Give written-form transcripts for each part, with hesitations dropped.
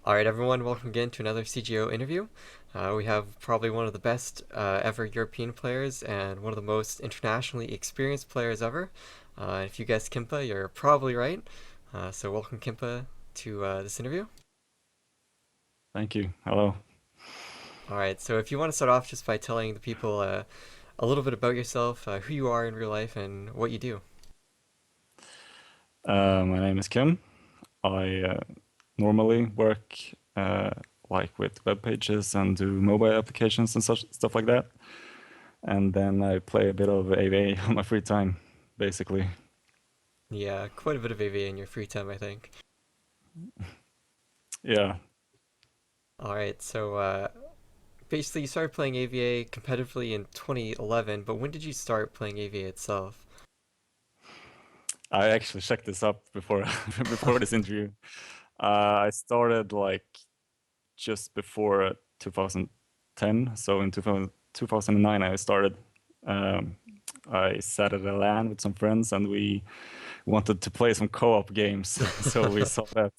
All right, everyone, welcome again to another CGO interview. We have probably one of the best ever European players and one of the most internationally experienced players ever. If you guessed Kimpa, you're probably right. So welcome, Kimpa, to this interview. Thank you. Hello. All right, so if you want to start off just by telling the people a little bit about yourself, who you are in real life, and what you do. My name is Kim. I normally work uh, like with web pages and do mobile applications and such stuff like that. And then I play a bit of A.V.A on my free time, basically. Yeah, quite a bit of A.V.A in your free time, I think. Yeah. All right, so basically you started playing A.V.A competitively in 2011, but when did you start playing A.V.A itself? I actually checked this up before before this interview. I started like just before 2010. So in 2009 I started. Um, I sat at a LAN with some friends and we wanted to play some co-op games. So we saw that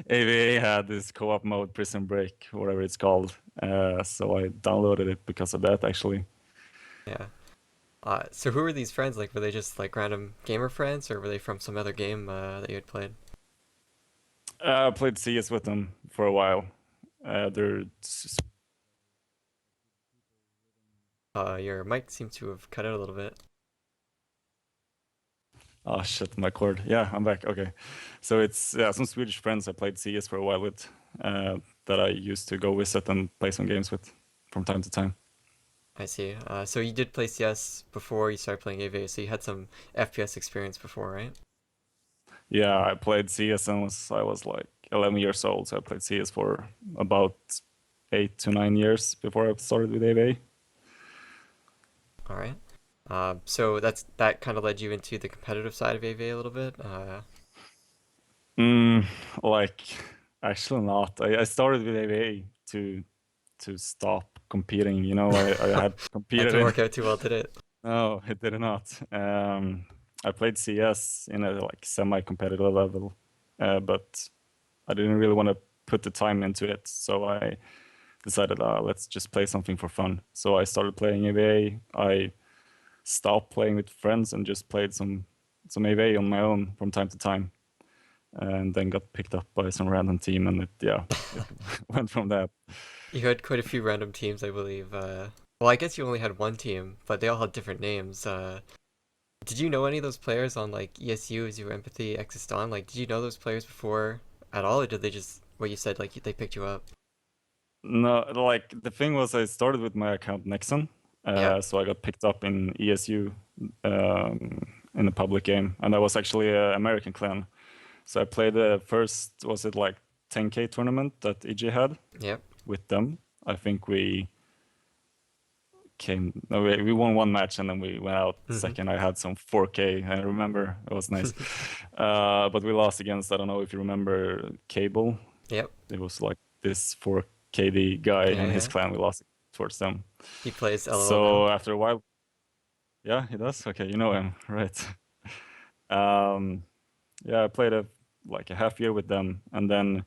A.V.A had this co-op mode, Prison Break, whatever it's called. So I downloaded it because of that, actually. Yeah. So who were these friends? Like, were they just like random gamer friends, or were they from some other game that you had played? I played CS with them for a while. They're Your mic seems to have cut out a little bit. oh shit, my cord. Yeah, I'm back. Okay, so it's some Swedish friends I played CS for a while with, that I used to go visit and play some games with from time to time. I see. So you did play CS before you started playing A.V.A, so you had some FPS experience before, right? Yeah, I played CS and I was like 11 years old, so I played CS for about 8 to 9 years before I started with A.V.A. All right. So that kind of led you into the competitive side of A.V.A a little bit. Mm, like, actually not. I started with A.V.A to stop competing. I had That competed didn't in. work out too well, did it? No, it did not. I played CS in a like semi-competitive level, but I didn't really want to put the time into it, so I decided, let's just play something for fun. So I started playing A.V.A. I stopped playing with friends and just played some A.V.A on my own from time to time, and then got picked up by some random team, and it went from that. You had quite a few random teams, I believe. Well, I guess you only had one team, but they all had different names. Did you know any of those players on like ESU, as your empathy, Existon? Like, did you know those players before at all, or did they just what you said like they picked you up? No, like the thing was, I started with my account Nexon, Yeah. so I got picked up in ESU in a public game, and that was actually an American clan. So I played the first, was it like 10K tournament that EG had Yep. with them. I think we came, no, we won one match and then we went out Mm-hmm. second. I had some 4K, I remember. It was nice. But we lost against, I don't know if you remember Cable. Yep. It was like this 4KD guy Yeah, and his yeah. clan, we lost towards them. He plays LOL now. So after a while, yeah, he does. Okay, you know him, right? Um, yeah, I played like a half year with them, and then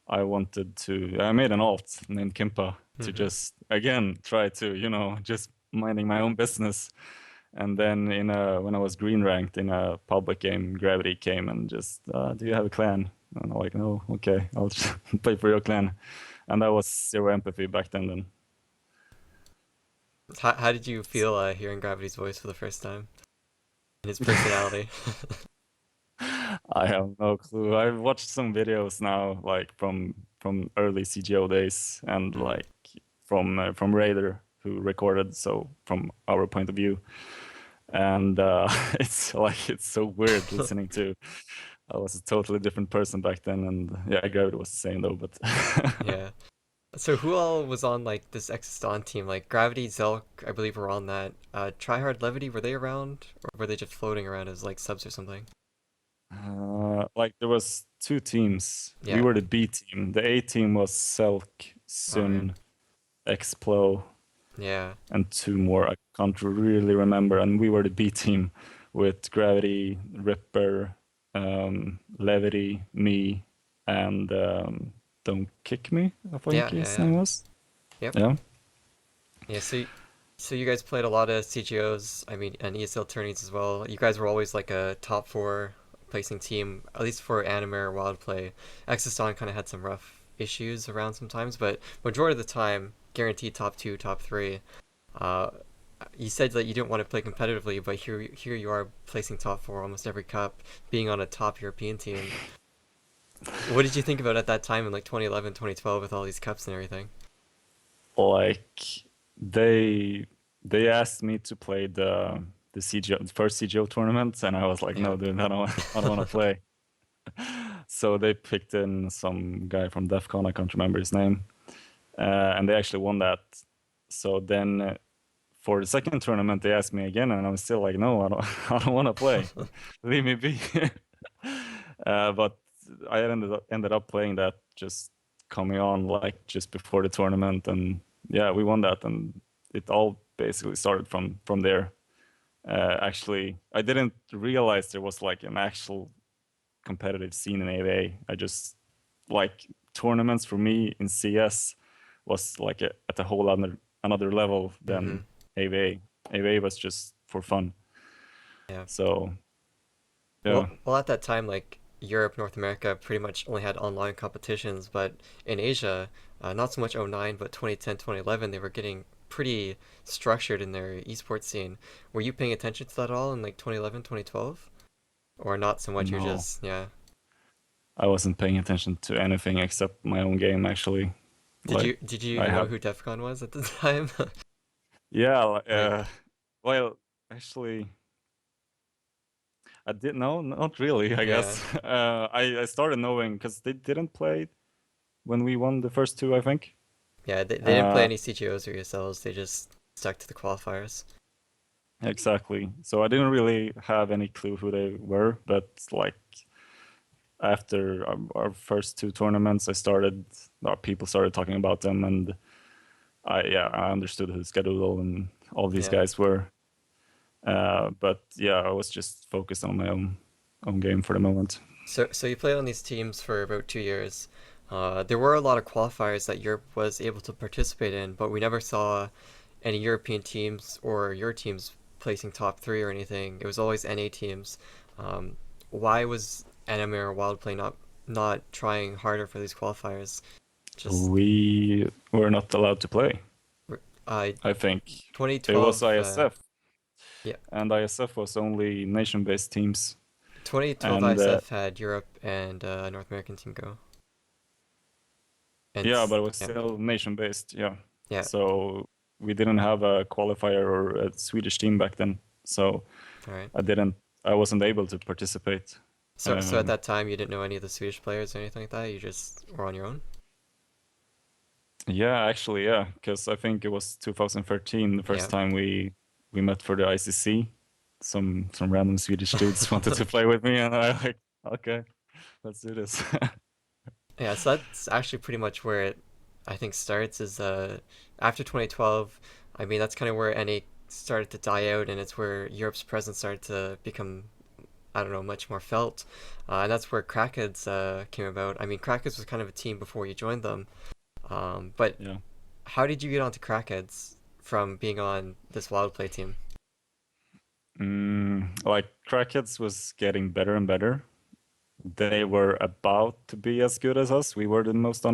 I made an alt named Kimpa to Mm-hmm. just again try to just minding my own business. And then when I was green ranked in a public game, Gravity came and just, do you have a clan? And I'm like, no, okay, I'll just play for your clan. And that was zero empathy back then. Then How did you feel hearing Gravity's voice for the first time and his personality? I have no clue. I've watched some videos now, like from early CGO days, and Mm. like from Raider who recorded. So from our point of view, and it's like it's so weird listening to. I was a totally different person back then, and yeah, Gravity was the same though. But Yeah. So who all was on like this Existon team? Like Gravity, Zelk, I believe were on that. Tryhard, Levity, were they around, or were they just floating around as like subs or something? like there was two teams. We Yeah. were the B team. The A team was Selk, All right. Sun, Explo, Yeah. and two more. I can't really remember. And we were the B team with Gravity, Ripper, Levity, me, and Don't Kick Me, I think Yeah, yeah, his yeah. name was. Yep. Yeah. Yeah, so you guys played a lot of CGOs, I mean, and ESL tourneys as well. You guys were always like a top four placing team, at least for Animare or Wild Play. Existon kind of had some rough issues around sometimes, but majority of the time, guaranteed top two, top three. Uh, you said that you didn't want to play competitively, but here you are placing top four almost every cup, being on a top European team. What did you think about at that time in like 2011, 2012 with all these cups and everything? Like they they asked me to play the CGO, the first CGO tournament, and I was like, Yeah. no, dude, I don't want to play. So they picked in some guy from DEF CON, I can't remember his name, and they actually won that. So then for the second tournament, they asked me again, and I was still like, no, I don't, I don't want to play. Leave me be. But I ended up playing that, just coming on like just before the tournament, and yeah, we won that, and it all basically started from there. Actually, I didn't realize there was like an actual competitive scene in A.V.A. I just like tournaments for me in CS was like at a whole another level Mm-hmm. than A.V.A. A.V.A. was just for fun. Yeah. So yeah. Well, at that time, like Europe, North America pretty much only had online competitions, but in Asia, not so much '09, but 2010, 2011, they were getting pretty structured in their esports scene. Were you paying attention to that all in like 2011, 2012? Or not so much, you're No, just, yeah. I wasn't paying attention to anything except my own game actually. Like Did you I know have who DEFCON was at the time? yeah, Or well, actually I did no, not really, I yeah. guess. I started knowing because they didn't play when we won the first two, I think. Yeah, they didn't play Uh, any CGOs or ESLs, they just stuck to the qualifiers. exactly. So I didn't really have any clue who they were, but like after our first two tournaments, people started talking about them, and I understood who schedule and all these Yeah. guys were. But yeah, I was just focused on my own game for the moment. So you played on these teams for about 2 years. There were a lot of qualifiers that Europe was able to participate in, but we never saw any European teams or your teams placing top three or anything. It was always NA teams. Why was Anime or Wildplay not trying harder for these qualifiers? Just We were not allowed to play, uh, I think. It was 2012, ISF, yeah, and ISF was only nation-based teams. 2012 And ISF had Europe and North American team go, and yeah, but it was yeah, still nation-based, yeah. yeah, So we didn't have a qualifier or a Swedish team back then. So all right. I wasn't able to participate. So at Um, that time you didn't know any of the Swedish players or anything like that. You just were on your own. yeah, actually, yeah, because I think it was 2013 the Yeah. first time we met for the ICC. Some random Swedish dudes wanted to play with me, and I like, okay, let's do this. Yeah. So that's actually pretty much where it, I think, starts. Is after 2012. I mean, that's kind of where NA started to die out, and it's where Europe's presence started to become, I don't know, much more felt. And that's where Crackheads came about. I mean, Crackheads was kind of a team before you joined them. But Yeah. how did you get onto Crackheads from being on this Wild Play team? Like Crackheads was getting better and better. They were about to be as good as us. We were the most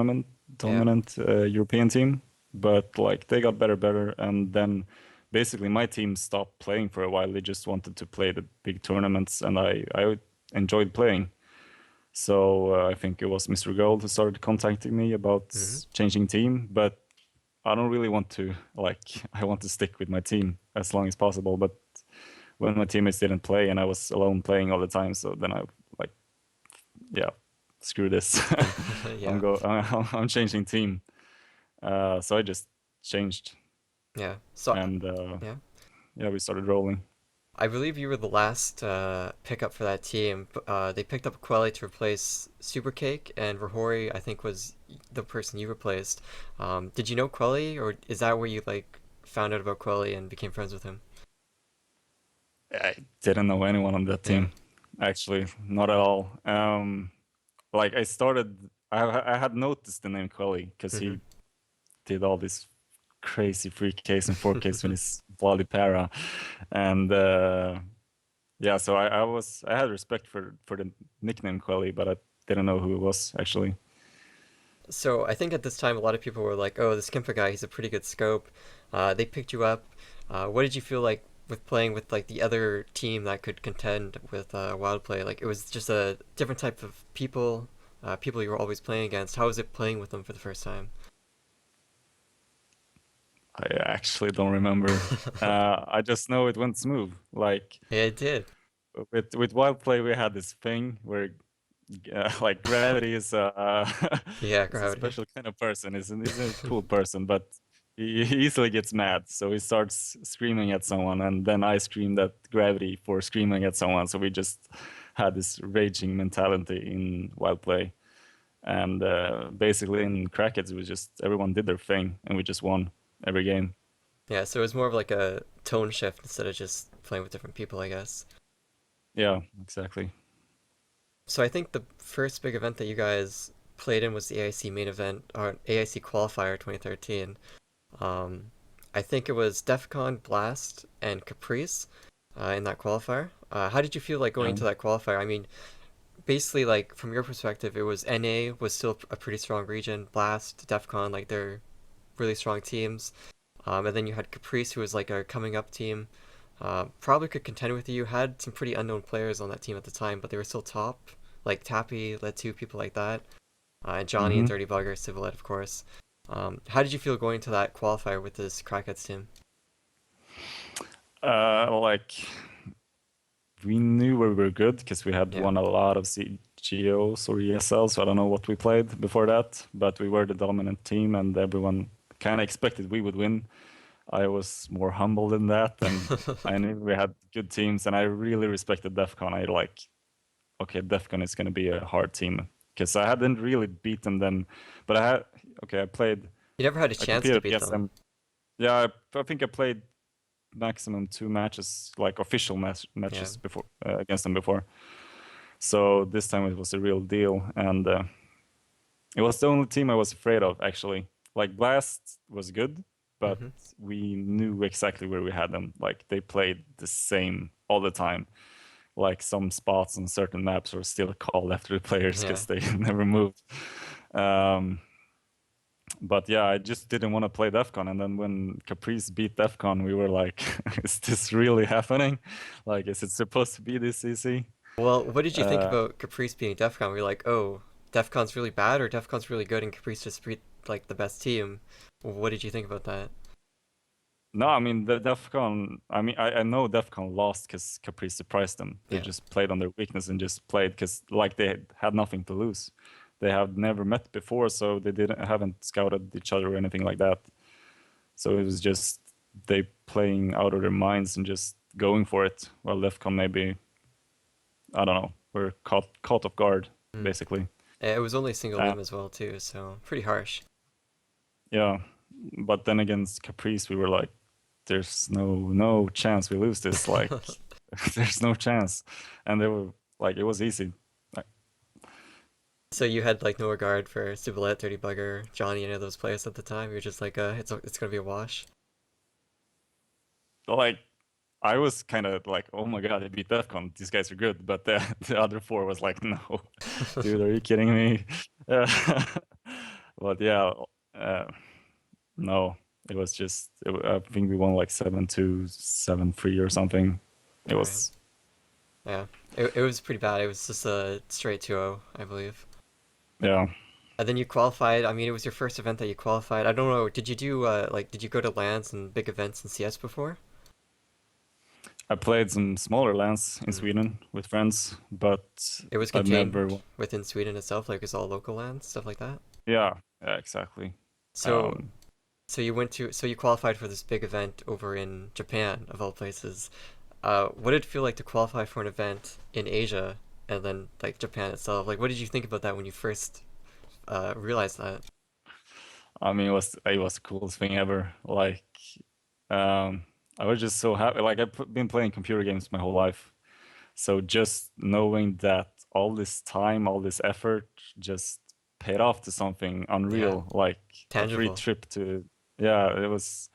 Yeah. dominant European team, but like they got better, and then basically my team stopped playing for a while. They just wanted to play the big tournaments, and I enjoyed playing. So I think it was Mr. Gold who started contacting me about Mm-hmm. changing team, but I don't really want to like I want to stick with my team as long as possible. But when my teammates didn't play and I was alone playing all the time, so then I like yeah, screw this. Yeah. I'm changing team. So I just changed, Yeah. So and yeah. yeah, we started rolling. I believe you were the last pickup for that team. They picked up Quelly to replace Supercake, and Rahori, I think, was the person you replaced. Did you know Quelly, or is that where you like found out about Quelly and became friends with him? I didn't know anyone on that Yeah. team, actually, not at all. Like I started I had noticed the name Quelly because Hmm. he did all this crazy 3Ks and 4Ks when he's bloody para, and yeah, so I had respect for the nickname Quelly, but I didn't know who it was actually. So I think at this time a lot of people were like, "Oh, this Kimpa guy, he's a pretty good scope." They picked you up. What did you feel like with playing with like the other team that could contend with Wildplay? Like it was just a different type of people, people you were always playing against. How was it playing with them for the first time? I actually don't remember. I just know it went smooth. Like Yeah, it did. with Wildplay, we had this thing where like Gravity is Yeah, is a gravity. special kind of person. He's a cool person, but he easily gets mad. So he starts screaming at someone, and then I screamed at Gravity for screaming at someone. So we just had this raging mentality in Wildplay. And basically in Crackheads, it was just everyone did their thing, and we just won every game. Yeah, so it was more of like a tone shift instead of just playing with different people, I guess. Yeah, exactly. So I think the first big event that you guys played in was the AIC main event, or AIC qualifier 2013. Um, I think it was DEFCON, Blast, and Caprice in that qualifier. How did you feel like going Yeah. into that qualifier? I mean, basically, like from your perspective, it was NA was still a pretty strong region. Blast, DEFCON, like they're really strong teams. And then you had Caprice, who was like a coming up team. Probably could contend with you. Had some pretty unknown players on that team at the time, but they were still top. Like Tappy, led two people like that, and Johnny and Mm-hmm. Dirty Bugger, Civilette, of course. How did you feel going to that qualifier with this Crackheads team? Like we knew we were good because we had Yeah. won a lot of CGOs or ESLs. So I don't know what we played before that, but we were the dominant team, and everyone kind of expected we would win. I was more humble than that, and I knew we had good teams, and I really respected DEFCON. I like, okay, DEFCON is going to be a hard team because I hadn't really beaten them, but I had, okay, You never had a I chance to competed beat against them. them. Yeah, I think I played maximum 2 matches, like official Yeah. matches before against them before. So this time it was a real deal, and it was the only team I was afraid of actually. Like Blast was good, but Hmm. we knew exactly where we had them. Like they played the same all the time. Like some spots on certain maps were still called after the players Yeah. because they never moved. Um, but yeah, I just didn't want to play DEFCON. And then when Caprice beat DEFCON, we were like, is this really happening? Like, is it supposed to be this easy? Well, what did you think Uh, about Caprice being DEFCON? Were you like, oh, DEFCON's really bad, or DEFCON's really good, and Caprice just beat like the best team? What did you think about that? no, I mean, the DEFCON, I mean, I know DEFCON lost because Caprice surprised them. They Yeah. just played on their weakness and just played because, like, they had nothing to lose. They have never met before, so they haven't scouted each other or anything like that. So it was just they playing out of their minds and just going for it. While DEFCON maybe, I don't know, were caught off guard Mm. basically. It was only single Uh, limb as well too, so pretty harsh. yeah, but then against Caprice, we were like, "There's no chance we lose this. Like, there's no chance," and they were like, "It was easy." Like, So you had like no regard for Civilette, Dirty Bugger, Johnny, any of those players at the time. You're just like, it's gonna be a wash. like, I was kind of like, "Oh my god, they beat DEFCON. These guys are good," but the other four was like, "No, dude, are you kidding me?" Uh, but yeah, uh, no, it was just I think we won like 7-2, 7-3 or something. It All right. was Yeah. It was pretty bad. It was just a straight 2-0, I believe. yeah. And then you qualified. I mean, it was your first event that you qualified. I don't know. Did you do did you go to LANs and big events in CS before? I played some smaller lands in Hmm. Sweden with friends, but It was I've contained never. within Sweden itself, like it's all local LANs, stuff like that. Yeah, yeah, exactly. So Um, so you qualified for this big event over in Japan, of all places. What did it feel like to qualify for an event in Asia and then like Japan itself? Like, what did you think about that when you first realized that? I mean, it was the coolest thing ever. Like, um, I was just so happy. Like, I've been playing computer games my whole life, so just knowing that all this time, all this effort, just paid off to something unreal, like a free Tangible. trip to. Yeah, it was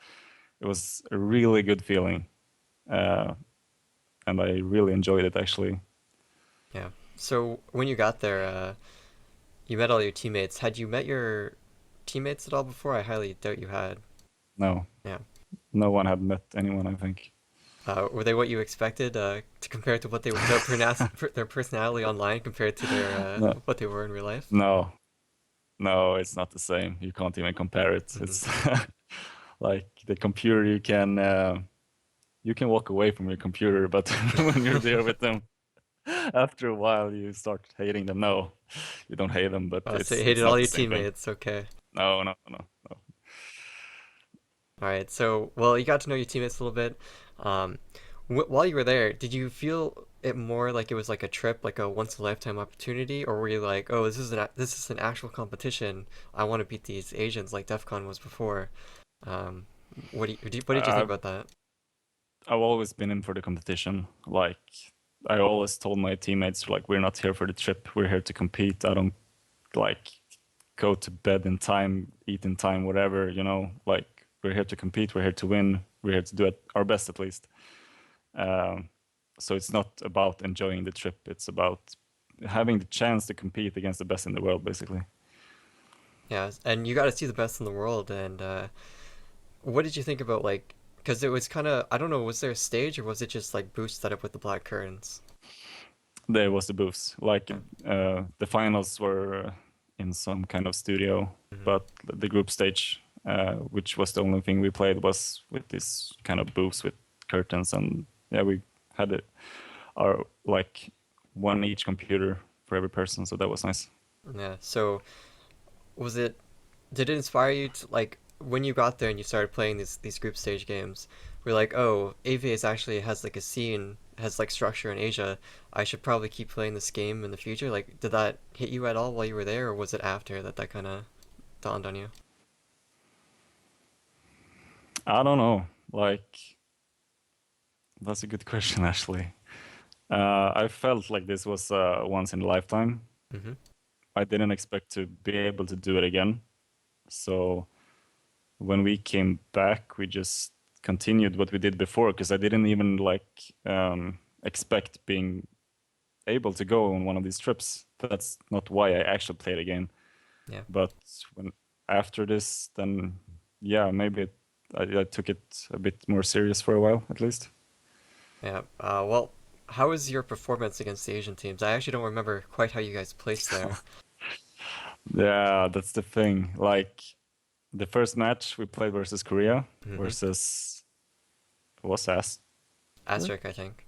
a really good feeling, and I really enjoyed it actually. Yeah. So when you got there, you met all your teammates. Had you met your teammates at all before? I highly doubt you had. No, Yeah. no one had met anyone, I think. Were they what you expected to compare to what they their personality online compared to their No, what they were in real life? no, no, it's not the same. You can't even compare it. Hmm. It's like the computer. You can walk away from your computer, but when you're there with them, after a while you start hating them. No, you don't hate them, but So you it's hated not all the your same thing. teammates. Okay. No, no, no, no. All right. So well, you got to know your teammates a little bit. Um, while you were there, did you feel it more like it was like a trip, like a once in a lifetime opportunity, or were you like, oh, this is an actual competition. I want to beat these Asians like DEF CON was before. Um, what did you think I've about that? I've always been in for the competition. Like I always told my teammates, like we're not here for the trip. We're here to compete. I don't like go to bed in time, eat in time, whatever. Like we're here to compete. We're here to win. We're here to do it our best at least. Um, so it's not about enjoying the trip. It's about having the chance to compete against the best in the world, basically. Yeah, and you got to see the best in the world. And what did you think about like? Because it was kind of I don't know, was there a stage or was it just like booth set up with the black curtains? There was the booths. Like Yeah. the finals were in some kind of studio, Hmm. but the group stage, which was the only thing we played, was with this kind of booths with curtains, and yeah, we had our like one each computer for every person, so that was nice. Yeah. So was it? Did it inspire you to like when you got there and you started playing these group stage games? We're like, oh, A.V.A is actually has like a scene, has like structure in Asia. I should probably keep playing this game in the future. Like, did that hit you at all while you were there, or was it after that kind of dawned on you? I don't know. Like that's a good question, actually. I felt like this was once in a lifetime. Mm-hmm. I didn't expect to be able to do it again. So when we came back, we just continued what we did before because I didn't even expect being able to go on one of these trips. That's not why I actually played again. Yeah. But when after this, then yeah, maybe I took it a bit more serious for a while at least. Yeah. Well, how was your performance against the Asian teams? I actually don't remember quite how you guys placed there. Yeah, that's the thing. Like the first match we played versus Korea Mm-hmm. versus was Asterisk. Asterisk, I think.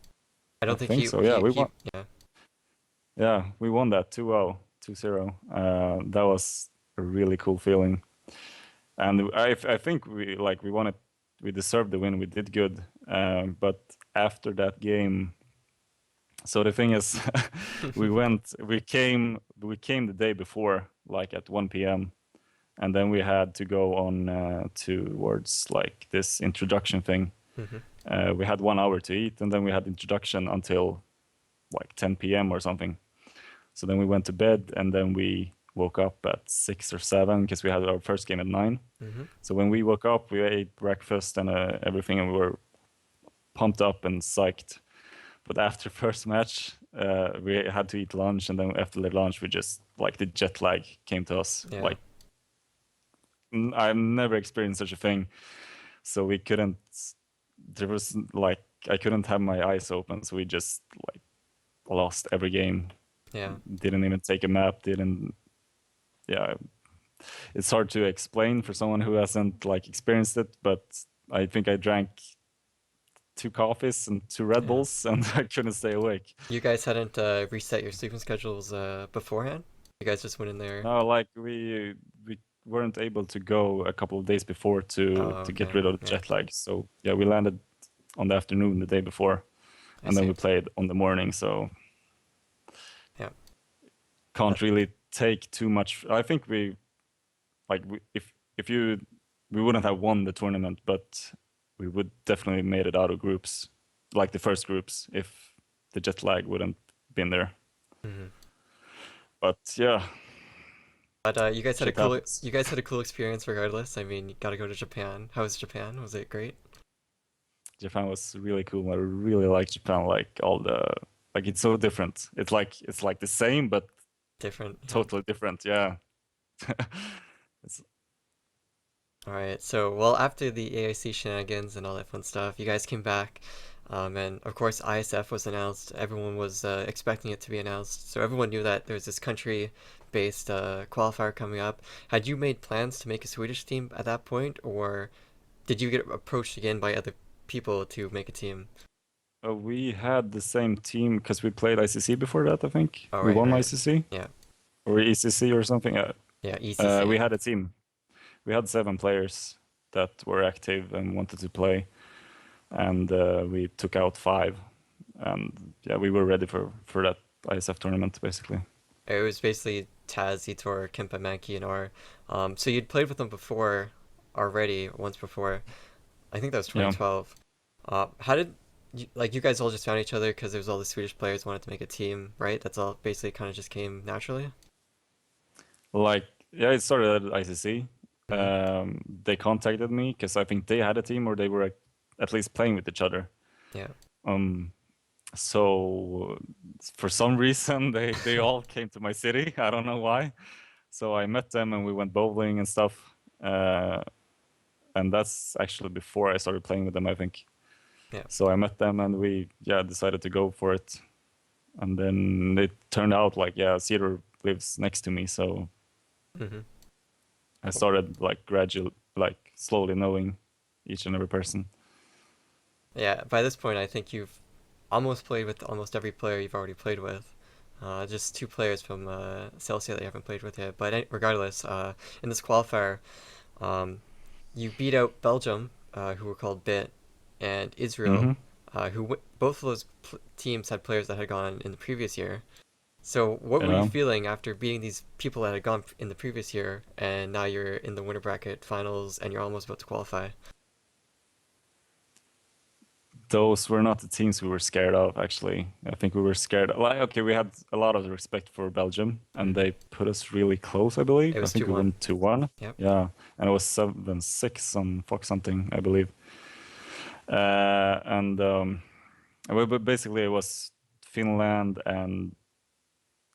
I I don't think think so. Yeah, we won. yeah. Yeah, we won that 2-0, 2-0. That was a really cool feeling. And I think we won it. We deserved the win. We did good. But after that game, so the thing is, we came the day before, like at 1 p.m. And then we had to go on towards like this introduction thing. Mm-hmm. We had 1 hour to eat, and then we had introduction until like 10 p.m. or something. So then we went to bed, and then we woke up at 6 or 7 because we had our first game at 9. Mm-hmm. So when we woke up, we ate breakfast and everything, and we were pumped up and psyched. But after first match, we had to eat lunch, and then after the lunch, we just like the jet lag came to us. Yeah. Like I've never experienced such a thing. So we couldn't. There was like I couldn't have my eyes open, so we just like lost every game. Yeah. Didn't even take a map. Didn't. Yeah, it's hard to explain for someone who hasn't like experienced it, but I think I drank 2 coffees and 2 Red Yeah. Bulls, and I couldn't stay awake. You guys hadn't reset your sleeping schedules beforehand? You guys just went in there. No, like we weren't able to go a couple of days before Oh, to get okay. rid of the Yeah. jet lag. So yeah, we landed on the afternoon the day before, I and then see. we played on the morning. So Yeah. can't really take too much. I think we like if you we wouldn't have won the tournament, but we would definitely made it out of groups, like the first groups, if the jet lag wouldn't been there. Mm-hmm. But yeah, But Shit happens. you guys had a cool experience regardless. I mean, you got to go to Japan. How was Japan? Was it great? Japan was really cool. I really like Japan. Like all the like it's so different. It's like the same but Different, yeah. totally different. Yeah. It's All right. So, well, after the AIC shenanigans and all that fun stuff, you guys came back, and of course ISF was announced. Everyone was expecting it to be announced, so everyone knew that there's this country-based qualifier coming up. Had you made plans to make a Swedish team at that point, or did you get approached again by other people to make a team? we had the same team because we played ICC before that. I think Oh, we right, won right. ICC Yeah, or ECC or something. yeah, ECC. We Yeah. had a team. We had 7 players that were active and wanted to play, and we took out 5, and yeah, we were ready for that ISF tournament basically. It was basically Taz, Itor, Kimpa, Mankey, and R. So you'd played with them before already, once before. I think that was Yeah, 2012. How did you guys all just found each other because there was all the Swedish players wanted to make a team, right? That's all basically kind of just came naturally. like yeah, it started at ICC. Hmm. They contacted me because I think they had a team or they were at least playing with each other. Yeah. Um, so for some reason they all came to my city. I don't know why. So I met them and we went bowling and stuff. And that's actually before I started playing with them, I think. Yeah. So I met them and we decided to go for it. And then it turned out like Cedar lives next to me, so Hmm. I started like gradually, like slowly knowing each and every person. Yeah. By this point, I think you've almost played with almost every player you've already played with. Just 2 players from Celsia that you haven't played with yet. But regardless, in this qualifier, um, you beat out Belgium, who were called Bit, and Israel, Mm-hmm. both of those teams had players that had gone in the previous year. So, what were you Yeah. feeling after beating these people that had gone in the previous year, and now you're in the winter bracket finals, and you're almost about to qualify? Those were not the teams we were scared of, actually. I think we were scared. Like, okay, we had a lot of respect for Belgium, and Hmm. they put us really close, I It believe. I was think two we one. won 2-1. Yep. Yeah, and it was 7-6 on Fox something, I believe. And but basically it was Finland and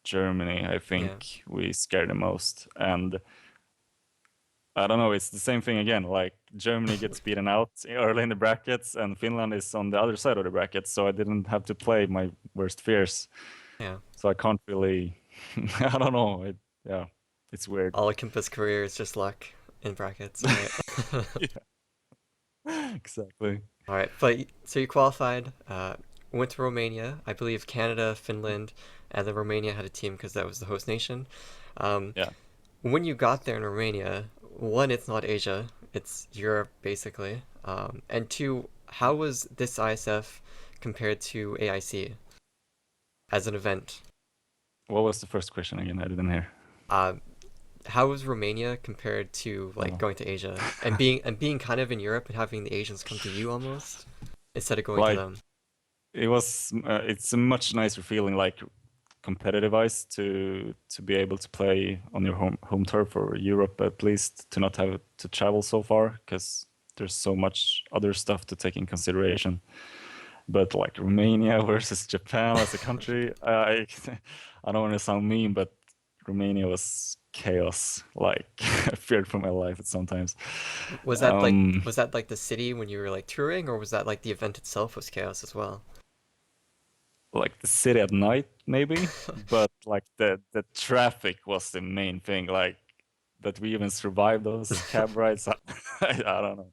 Germany, I Yeah. think we scared the most. And I don't know, it's the same thing again. Like Germany gets beaten out early in the brackets, and Finland is on the other side of the brackets, so I didn't have to play my worst fears. Yeah. So I can't really, I don't know. Yeah, it's weird. All of Kimpa's career is just luck in brackets. All right. Yeah, exactly. All right. But so you qualified. Went to Romania. I believe Canada, Finland, and then Romania had a team because that was the host nation. Um, Yeah. when you got there in Romania, one, it's not Asia, it's Europe basically. And two, how was this ISF compared to AIC as an event? What was the first question again? I didn't hear. Uh, how was Romania compared to like Oh. going to Asia and being kind of in Europe and having the Asians come to you almost instead of going to Like them? it's a much nicer feeling, like competitive wise, to be able to play on your home turf for Europe, at least to not have to travel so far because there's so much other stuff to take in consideration. But like Romania versus Japan as a country, I I don't want to sound mean, but Romania was chaos. Like I feared for my life at sometimes. Um, Was that like the city when you were like touring, or was that like the event itself was chaos as well? like the city at night maybe, but like the traffic was the main thing. Like that we even survived those cab rides. I don't know.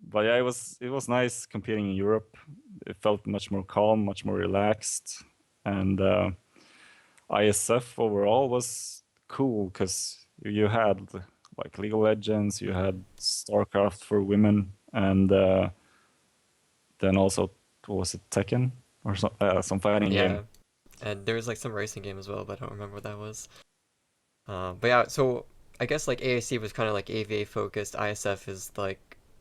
But yeah, it was nice competing in Europe. It felt much more calm, much more relaxed, and ISF overall was cool because you had like League of Legends, you Hmm. had StarCraft for women, and then also what was it, Tekken or some fighting Yeah, game. and there was like some racing game as well, but I don't remember what that was. But yeah, so I guess like AAC was kind of like A.V.A focused. ISF is like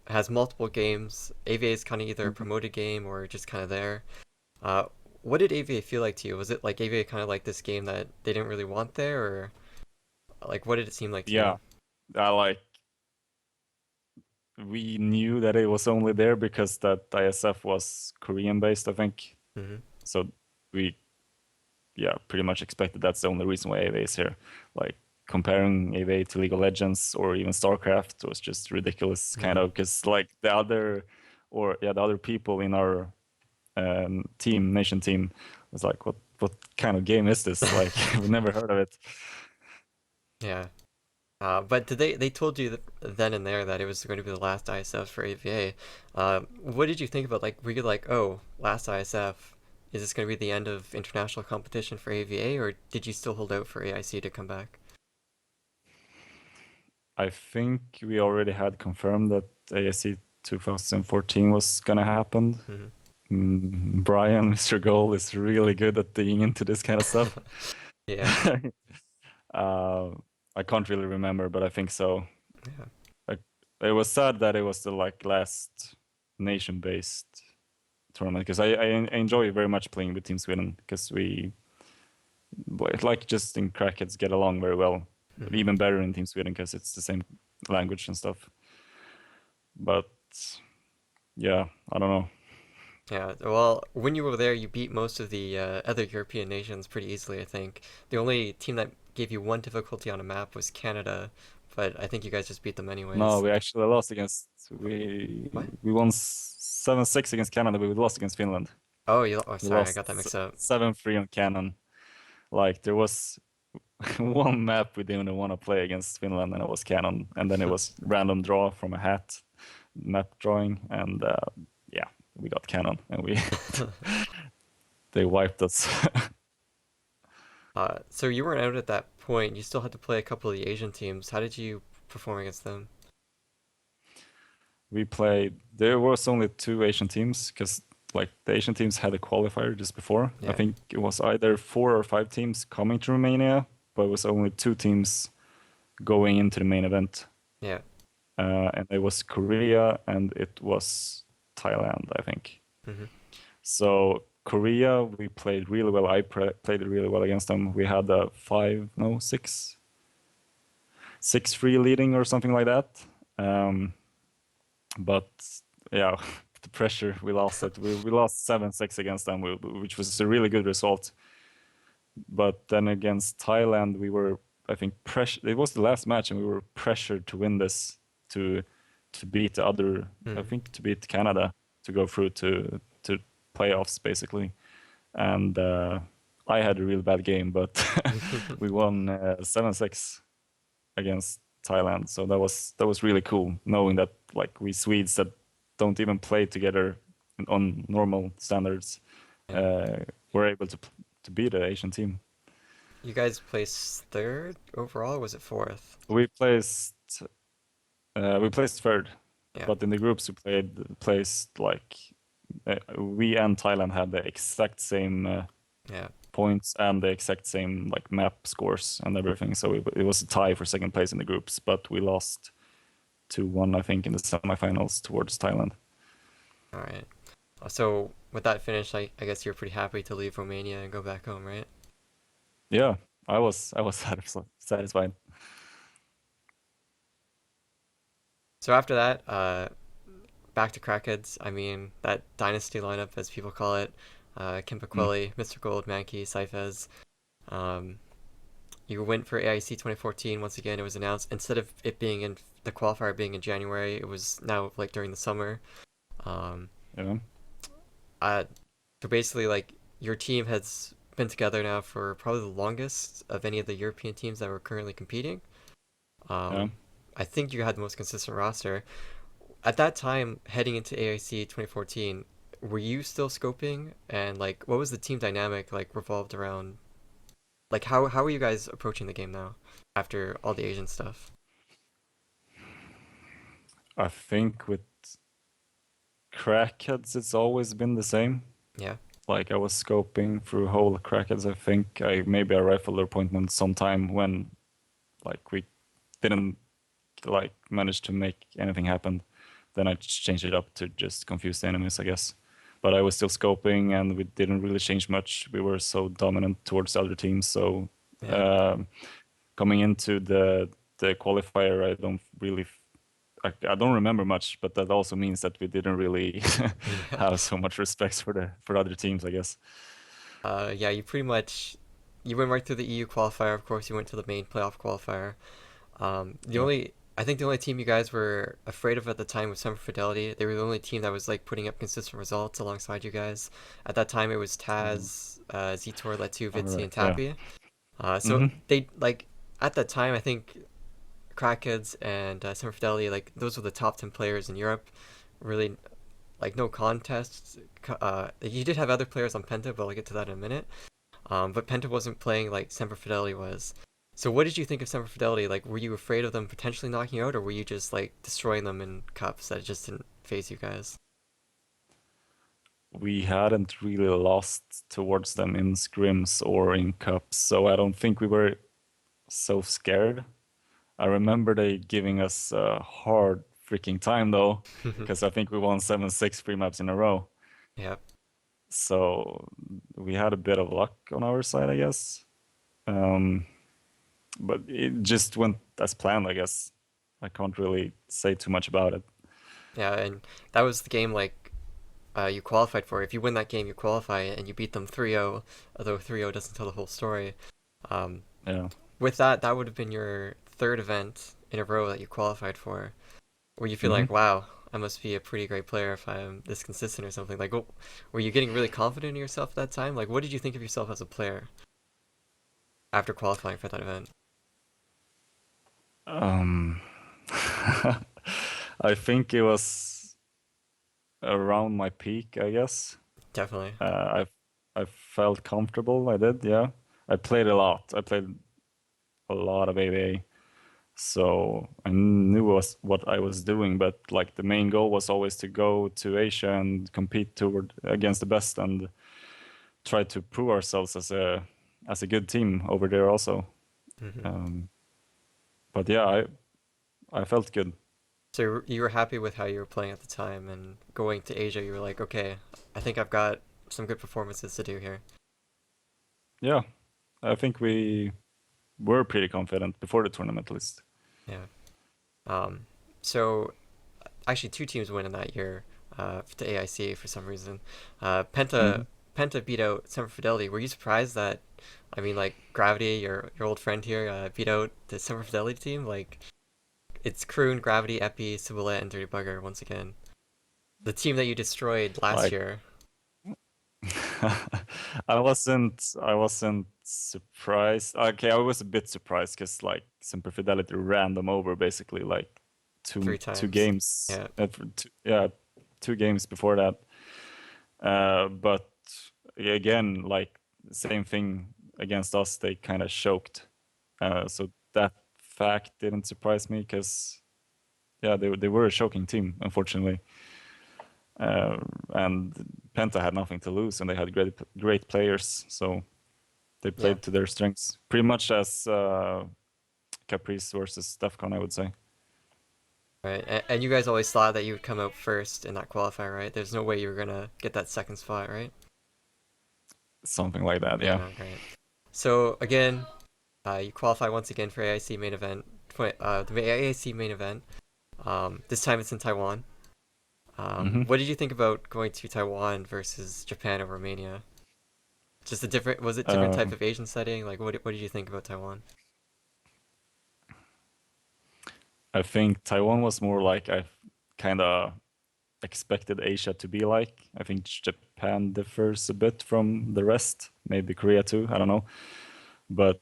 has multiple games. A.V.A is kind of either a Mhm. promoted game or just kind of there. Uh, what did A.V.A feel like to you? Was it like A.V.A kind of like this game that they didn't really want there, or? Like, what did it seem like to Yeah, you? like we knew that it was only there because that ISF was Korean based, I think. Hmm. So we, yeah, pretty much expected that's the only reason why A.V.A is here. Like comparing A.V.A to League of Legends or even StarCraft was just ridiculous, kind Hmm. of, because like the other, or yeah, the other people in our nation team was like, what kind of game is this? Like we never heard of it. Yeah. But did they told you then and there that it was going to be the last ISF for A.V.A. What did you think about, like, were you like, oh, last ISF, is this going to be the end of international competition for A.V.A., or did you still hold out for AIC to come back? I think we already had confirmed that ASC 2014 was gonna happen. Hmm. Brian, Mr. Gold, is really good at digging into this kind of stuff. Yeah. uh, I can't really remember, but I think so. Yeah. Like, it was sad that it was the like last nation-based tournament, because I enjoy very much playing with Team Sweden, because we like just in Crackheads get along very well, Hmm. even better in Team Sweden because it's the same language and stuff. But yeah, I don't know. Yeah, well, when you were there, you beat most of the other European nations pretty easily, I think. The only team that gave you one difficulty on a map was Canada, but I think you guys just beat them No, anyways. we actually lost against What? we won 7-6 against Canada, but we lost against Finland. Oh, We sorry, I lost got that mixed up. 7-3 on Cannon. Like there was one map we didn't want to play against Finland, and it was Cannon, and then it was random draw from a hat map drawing, and yeah, we got Cannon, and we they wiped us. So you weren't out at that point. You still had to play a couple of the Asian teams. How did you perform against them? We played. There was only two Asian teams because like the Asian teams had a qualifier just before. I Yeah, think it was either 4 or 5 teams coming to Romania, but it was only 2 teams going into the main event. yeah. And it was Korea and it was Thailand, I think. Hmm. So Korea, we played really well. Played really well against them. We had a 6-3 leading or something like that. But yeah, the pressure, we lost it. We lost 7-6 against them, which was a really good result. But then against Thailand, we were, I think, pressure. It was the last match, and we were pressured to win this to beat the other. I Hmm. think to beat Canada to go through to playoffs basically. And I had a real bad game, but we won 7-6 against Thailand. So that was really cool, knowing that like we Swedes that don't even play together on normal standards Yeah. were able to beat the Asian team. You guys placed third overall, or was it fourth? We placed we placed third, Yeah, but in the groups we placed like we and Thailand had the exact same yeah. points and the exact same like map scores and everything. So it was a tie for second place in the groups, but we lost 2-1, I think, in the semifinals towards Thailand. All right. So with that finish, I guess you're pretty happy to leave Romania and go back home, right? Yeah, I was satisfied. So after that, back to Crackheads. I mean, that dynasty lineup, as people call it, Kimpa, Mm. Mr. Gold, Mankey, Saifez. Um, you went for AIC 2014. Once again, it was announced instead of it being in the qualifier being in January, it was now like during the summer. Um, Yeah, uh, so basically, like, your team has been together now for probably the longest of any of the European teams that were currently competing. yeah. Um, I think you had the most consistent roster. At that time, heading into AIC 2014, were you still scoping? And, like, what was the team dynamic, like, revolved around? Like, how are you guys approaching the game now after all the Asian stuff? I think with Crackheads, it's always been the same. Yeah. Like I was scoping through whole Crackheads. I think I rifled their appointment sometime when like we didn't like manage to make anything happen. Then I changed it up to just confuse the enemies, I guess. But I was still scoping, and we didn't really change much. We were so dominant towards the other teams. So Yeah. um, coming into the qualifier, I don't remember much, but that also means that we didn't really Yeah. have so much respect for other teams, I guess. Yeah, you went right through the EU qualifier. Of course, you went to the main playoff qualifier. Yeah. I think the only team you guys were afraid of at the time was Summer Fidelity. They were the only team that was like putting up consistent results alongside you guys. At that time, it was Mm. Taz, Zitor, Letu, All Vitsi, right. and Yeah. Tapi. So Mm-hmm. they like at that time, I think Crackheads and Summer Fidelity, like those were the top 10 players in Europe. Really, like no contests. You did have other players on Penta, but I'll get to that in a minute. But Penta wasn't playing like Semper Fidelity was. So what did you think of Semper Fidelity? Like, were you afraid of them potentially knocking you out, or were you just like destroying them in cups that just didn't phase you guys? We hadn't really lost towards them in scrims or in cups, so I don't think we were so scared. I remember they giving us a hard freaking time though, because I think we won 7-6 free maps in a row. Yep. So we had a bit of luck on our side, I guess. Um, but it just went as planned, I guess. I can't really say too much about it. Yeah, and that was the game like you qualified for. If you win that game, you qualify, and you beat them 3-0, although 3-0 doesn't tell the whole story. Um, Yeah. with that, that would have been your third event in a row that you qualified for, where you feel Hmm. like, wow, I must be a pretty great player if I'm this consistent or something. Like, were you getting really confident in yourself at that time? Like, what did you think of yourself as a player after qualifying for that event? Um, I think it was around my peak, I guess. Definitely. I felt comfortable. I did, yeah. I played a lot. I played a lot of A.V.A. So I knew what I was doing, but like the main goal was always to go to Asia and compete toward against the best and try to prove ourselves as a good team over there also. Hmm. Um, but yeah, I felt good. So you were happy with how you were playing at the time, and going to Asia, you were like, okay, I think I've got some good performances to do here. Yeah, I think we were pretty confident before the tournament at least. Yeah. Um, so actually, two teams win in that year. To AIC for some reason. Hmm. Penta beat out Semper Fidelity. Were you surprised that, I mean, like Gravity, your old friend here, beat out the Semper Fidelity team? Like it's Kroon, Gravity, Epi, Ciboulette, and Dirty Bugger once again. The team that you destroyed last Like year. I wasn't surprised. Okay, I was a bit surprised because like Simple Fidelity ran them over basically like Three two times. games. Yeah. Yeah, 2 games before that. But again, like same thing against us, they kind of choked. So that fact didn't surprise me because yeah, they were a choking team, unfortunately. Uh, and Penta had nothing to lose, and they had great players, so they Yeah. played to their strengths, pretty much as Caprice versus Defcon, I would say. Right. And you guys always thought that you would come out first in that qualifier, right? There's no way you were gonna get that second spot, right? Something like that, yeah. Yeah, right. So again, you qualify once again for AIC main event, the AIC main event. This time it's in Taiwan. Hmm. What did you think about going to Taiwan versus Japan or Romania? Just a different, was it different type Um, of Asian setting? Like, what did you think about Taiwan? I think Taiwan was more like I kind of expected Asia to be like. I think Japan differs a bit from the rest, maybe Korea too, I don't know. But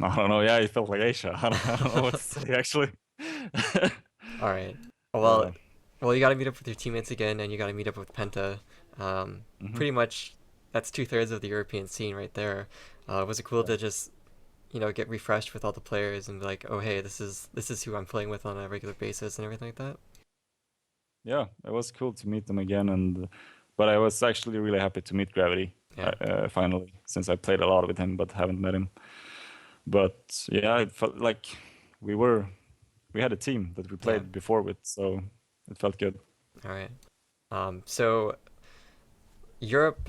I don't know, yeah, it felt like Asia. I don't know what to say actually. All right. Well, Yeah. well, you got to meet up with your teammates again, and you got to meet up with Penta. Hmm. Pretty much, that's two-thirds of the European scene right there. Was it cool Yeah. to just, get refreshed with all the players and be like, oh hey, this is who I'm playing with on a regular basis and everything like that? Yeah, it was cool to meet them again, and but I was actually really happy to meet Gravity Yeah, finally, since I played a lot with him but haven't met him. But yeah, it felt like we were we had a team that we yeah. played before with, so it felt good. All right. So Europe,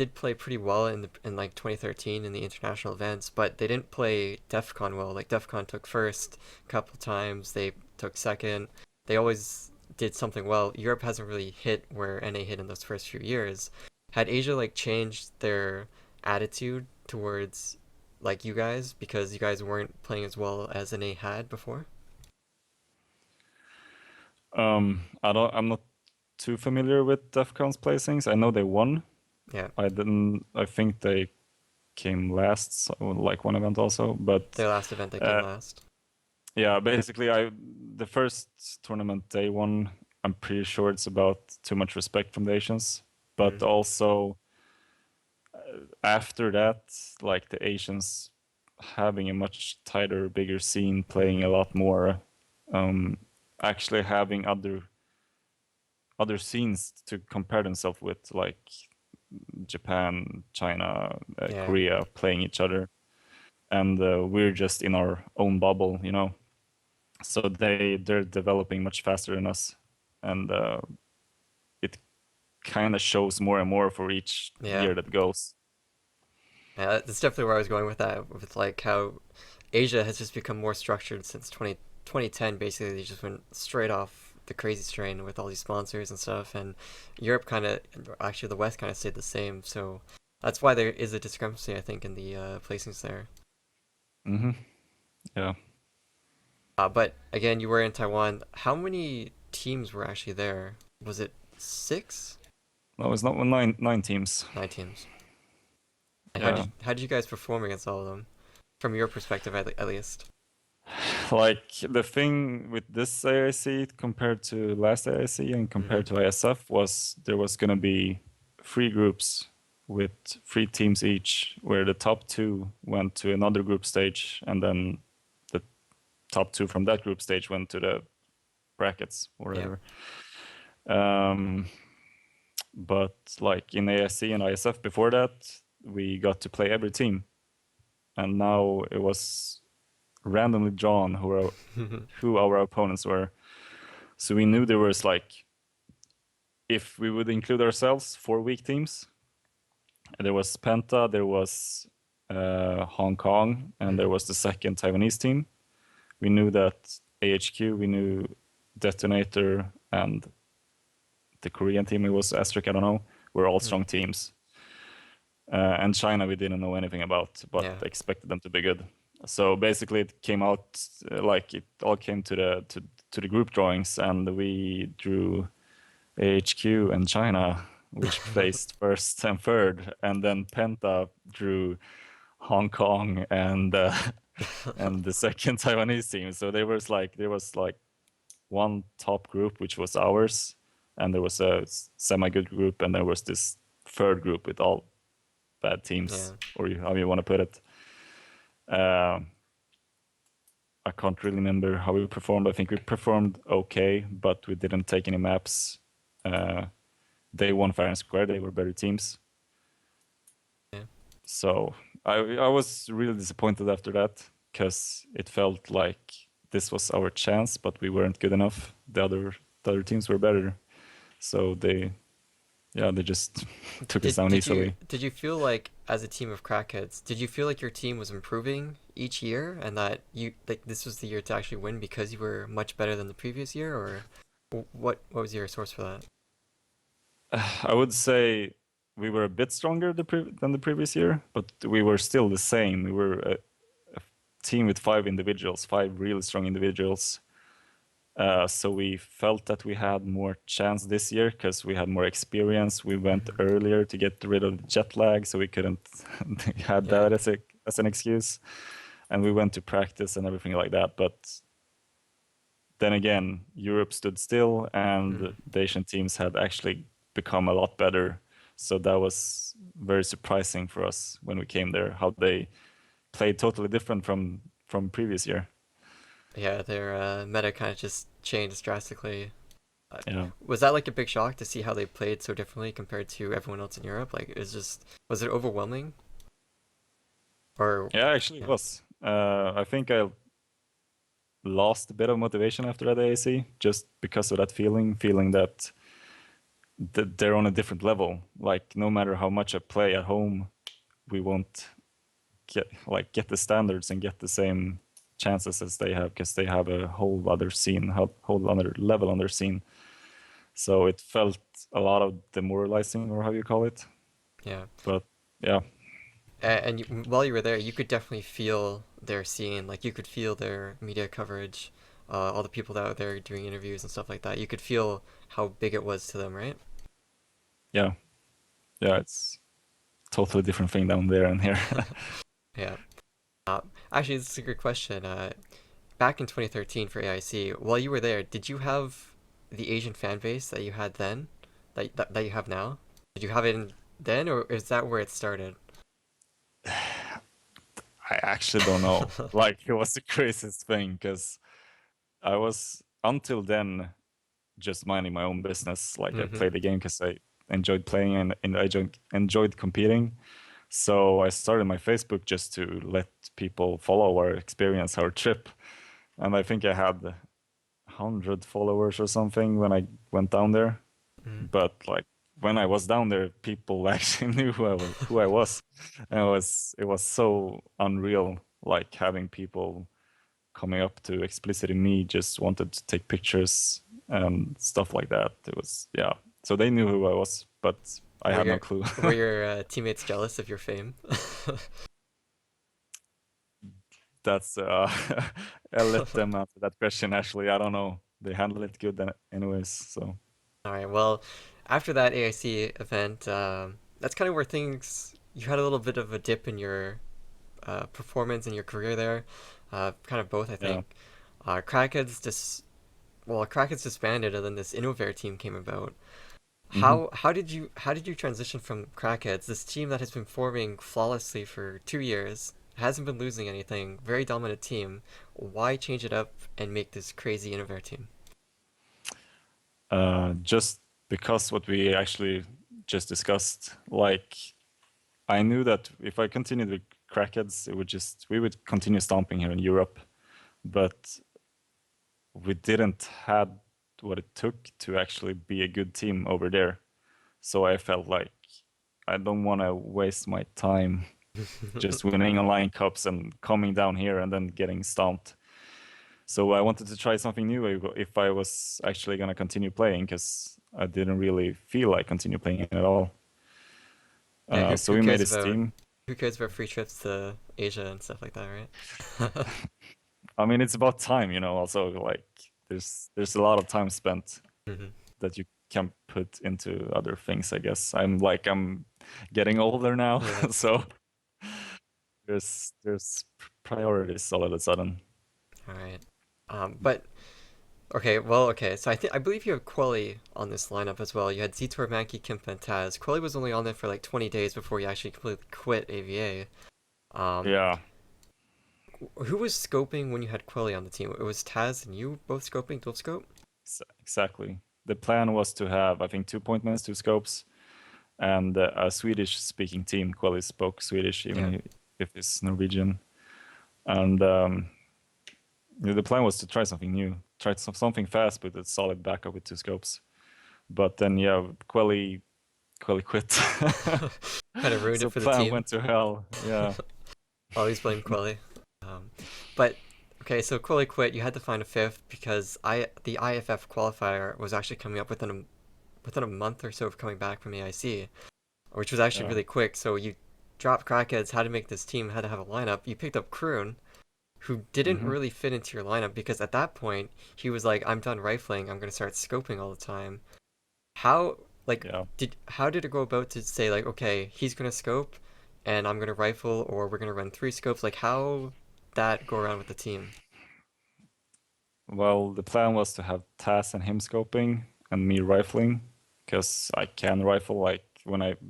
did play pretty well in like 2013 in the international events, but they didn't play DEFCON well. Like DEFCON took first a couple times, they took second. They always did something well. Europe hasn't really hit where NA hit in those first few years. Had Asia like changed their attitude towards like you guys because you guys weren't playing as well as NA had before? I'm not too familiar with DEFCON's placings. I know they won. Yeah, I think they came last, so, like one event also. But their last event they came uh, last. yeah, basically, the first tournament they won, I'm pretty sure it's about too much respect from the Asians. But Mm. also after that, like the Asians having a much tighter, bigger scene, playing a Mm. lot more, actually having other scenes to compare themselves with, like Japan, China, Yeah, Korea playing each other, and we're just in our own bubble, you know. So they're developing much faster than us, and it kind of shows more and more for each yeah. year that goes. Yeah, that's definitely where I was going with that, with like how Asia has just become more structured since 2010. Basically, they just went straight off the crazy strain with all these sponsors and stuff, and Europe kind of, actually the West kind of stayed the same. So that's why there is a discrepancy, I think, in the placings there. Hmm. Yeah, But again, you were in Taiwan. How many teams were actually there? Was it six? no, it's not nine teams. 9 teams. And Yeah, how did you guys perform against all of them, from your perspective at least? like the thing with this AIC compared to last AIC and Mm-hmm. compared to ISF was there was gonna be 3 groups with 3 teams each, where the top 2 went to another group stage, and then the top 2 from that group stage went to the brackets or Yeah. whatever. Um, but like in ASC and ISF before that, we got to play every team, and now it was randomly drawn who our opponents were. So we knew there was like, if we would include ourselves, 4 weak teams. There was Penta, there was Hong Kong, and there Mm-hmm. was the second Taiwanese team. We knew that AHQ, we knew Detonator, and the Korean team, it was Asterisk, I don't know, were all strong teams. And China, we didn't know anything about, but Yeah. expected them to be good. So basically, it came out like it all came to the group drawings, and we drew AHQ and China, which placed first and third, and then Penta drew Hong Kong and and the second Taiwanese team. So there was like one top group, which was ours, and there was a semi-good group, and there was this third group with all bad Yeah. teams, or how you want to put it. Uh, I can't really remember how we performed. I think we performed okay, but we didn't take any maps. Uh, they won fair and square. They were better teams. Yeah. So I was really disappointed after that, because it felt like this was our chance, but we weren't good enough. The other teams were better. So they just took us Did down did you easily. did you feel like, as a team of crackheads, did you feel like your team was improving each year and that you like this was the year to actually win because you were much better than the previous year, or what was your source for that? I would say we were a bit stronger than the previous year, but we were still the same. We were a team with 5 individuals, 5 really strong individuals. So we felt that we had more chance this year because we had more experience. We went Hmm. earlier to get rid of the jet lag, so we couldn't had Yeah. that as an excuse. And we went to practice and everything like that. But then again, Europe stood still, and Mm. the Asian teams had actually become a lot better. So that was very surprising for us when we came there, how they played totally different from previous year. Yeah, their meta kind of just changed drastically. Uh, Yeah, was that like a big shock to see how they played so differently compared to everyone else in Europe? Like, was it overwhelming? Or yeah, actually it yeah. was. I think I lost a bit of motivation after that AAC, just because of that feeling that they're on a different level. Like no matter how much I play at home, we won't get the standards and get the same chances as they have, because they have a whole other scene, whole other level on their scene. So it felt a lot of demoralizing, or how you call it. Yeah. But yeah, And while you were there, you could definitely feel their scene. Like you could feel their media coverage, all the people that were there doing interviews and stuff like that. You could feel how big it was to them, right? yeah, yeah. It's totally different thing down there and here. Yeah. Actually, this is a good question. Back in 2013 for AIC, while you were there, did you have the Asian fan base that you had then, that you have now? Did you have it then, or is that where it started? I actually don't know. Like it was the craziest thing, because I was until then just minding my own business. Like I Mm-hmm. played the game because I enjoyed playing, and I enjoyed competing. So I started my Facebook just to let people follow or experience our trip. And I think I had 100 followers or something when I went down there. Mm-hmm. But like when I was down there, people actually knew who I was. And it was so unreal, like having people coming up to explicitly me, just wanted to take pictures and stuff like that. It was, yeah. So they knew who I was, but I Were had no your clue. were your teammates jealous of your fame? That's I'll let them answer that question. Actually, I don't know. They handle it good anyways. So All right. Well, after that AIC event, that's kind of where you had a little bit of a dip in your performance in your career there. Kind of both, I yeah. think. Crackheads Crackheads disbanded, and then this Innovare team came about. hmm How did you transition from Crackheads, this team that has been forming flawlessly for 2 years, hasn't been losing anything, very dominant team? Why change it up and make this crazy Innovare team? Just because what we actually just discussed, like I knew that if I continued with Crackheads, we would continue stomping here in Europe, but we didn't had what it took to actually be a good team over there. So I felt like I don't want to waste my time just winning online cups and coming down here and then getting stomped. So I wanted to try something new if I was actually going to continue playing, because I didn't really feel like continue playing at all. Yeah, who So who we made cares this about team. who cares about free trips to Asia and stuff like that, right? I mean, it's about time, also like there's a lot of time spent hmm that you can put into other things, I guess. I'm getting older now, Yeah. so there's priorities all of a sudden. All right. But okay, well, okay. So I believe you have Quelly on this lineup as well. You had Zitor, Mankey, Kimpa, and Taz. Quelly was only on there for like 20 days before he actually completely quit A.V.A. Um, Yeah, who was scoping when you had Quelly on the team? It was Taz and you both scoping, dual scope? exactly. The plan was to have, I think, 2 point two scopes, and a Swedish-speaking team. Quelly spoke Swedish, Yeah. even if it's Norwegian. And the plan was to try something new, try something fast with a solid backup with 2 scopes. But then, yeah, Quelly quit. Kind of ruined it So for the plan team. went to hell. Yeah. Always blame Quelly. But okay, so Quelly quit. You had to find a fifth because the IFF qualifier was actually coming up within a month or so of coming back from AIC, which was actually Yeah. really quick. So you dropped Crackheads, had to make this team, had to have a lineup. You picked up Kroon, who didn't hmm really fit into your lineup because at that point he was like, "I'm done rifling. I'm gonna start scoping all the time." How Yeah. how did it go about to say like, okay, he's gonna scope, and I'm gonna rifle, or we're gonna run three scopes? Like how that go around with the team? Well, the plan was to have Taz and him scoping and me rifling, because I can rifle. Like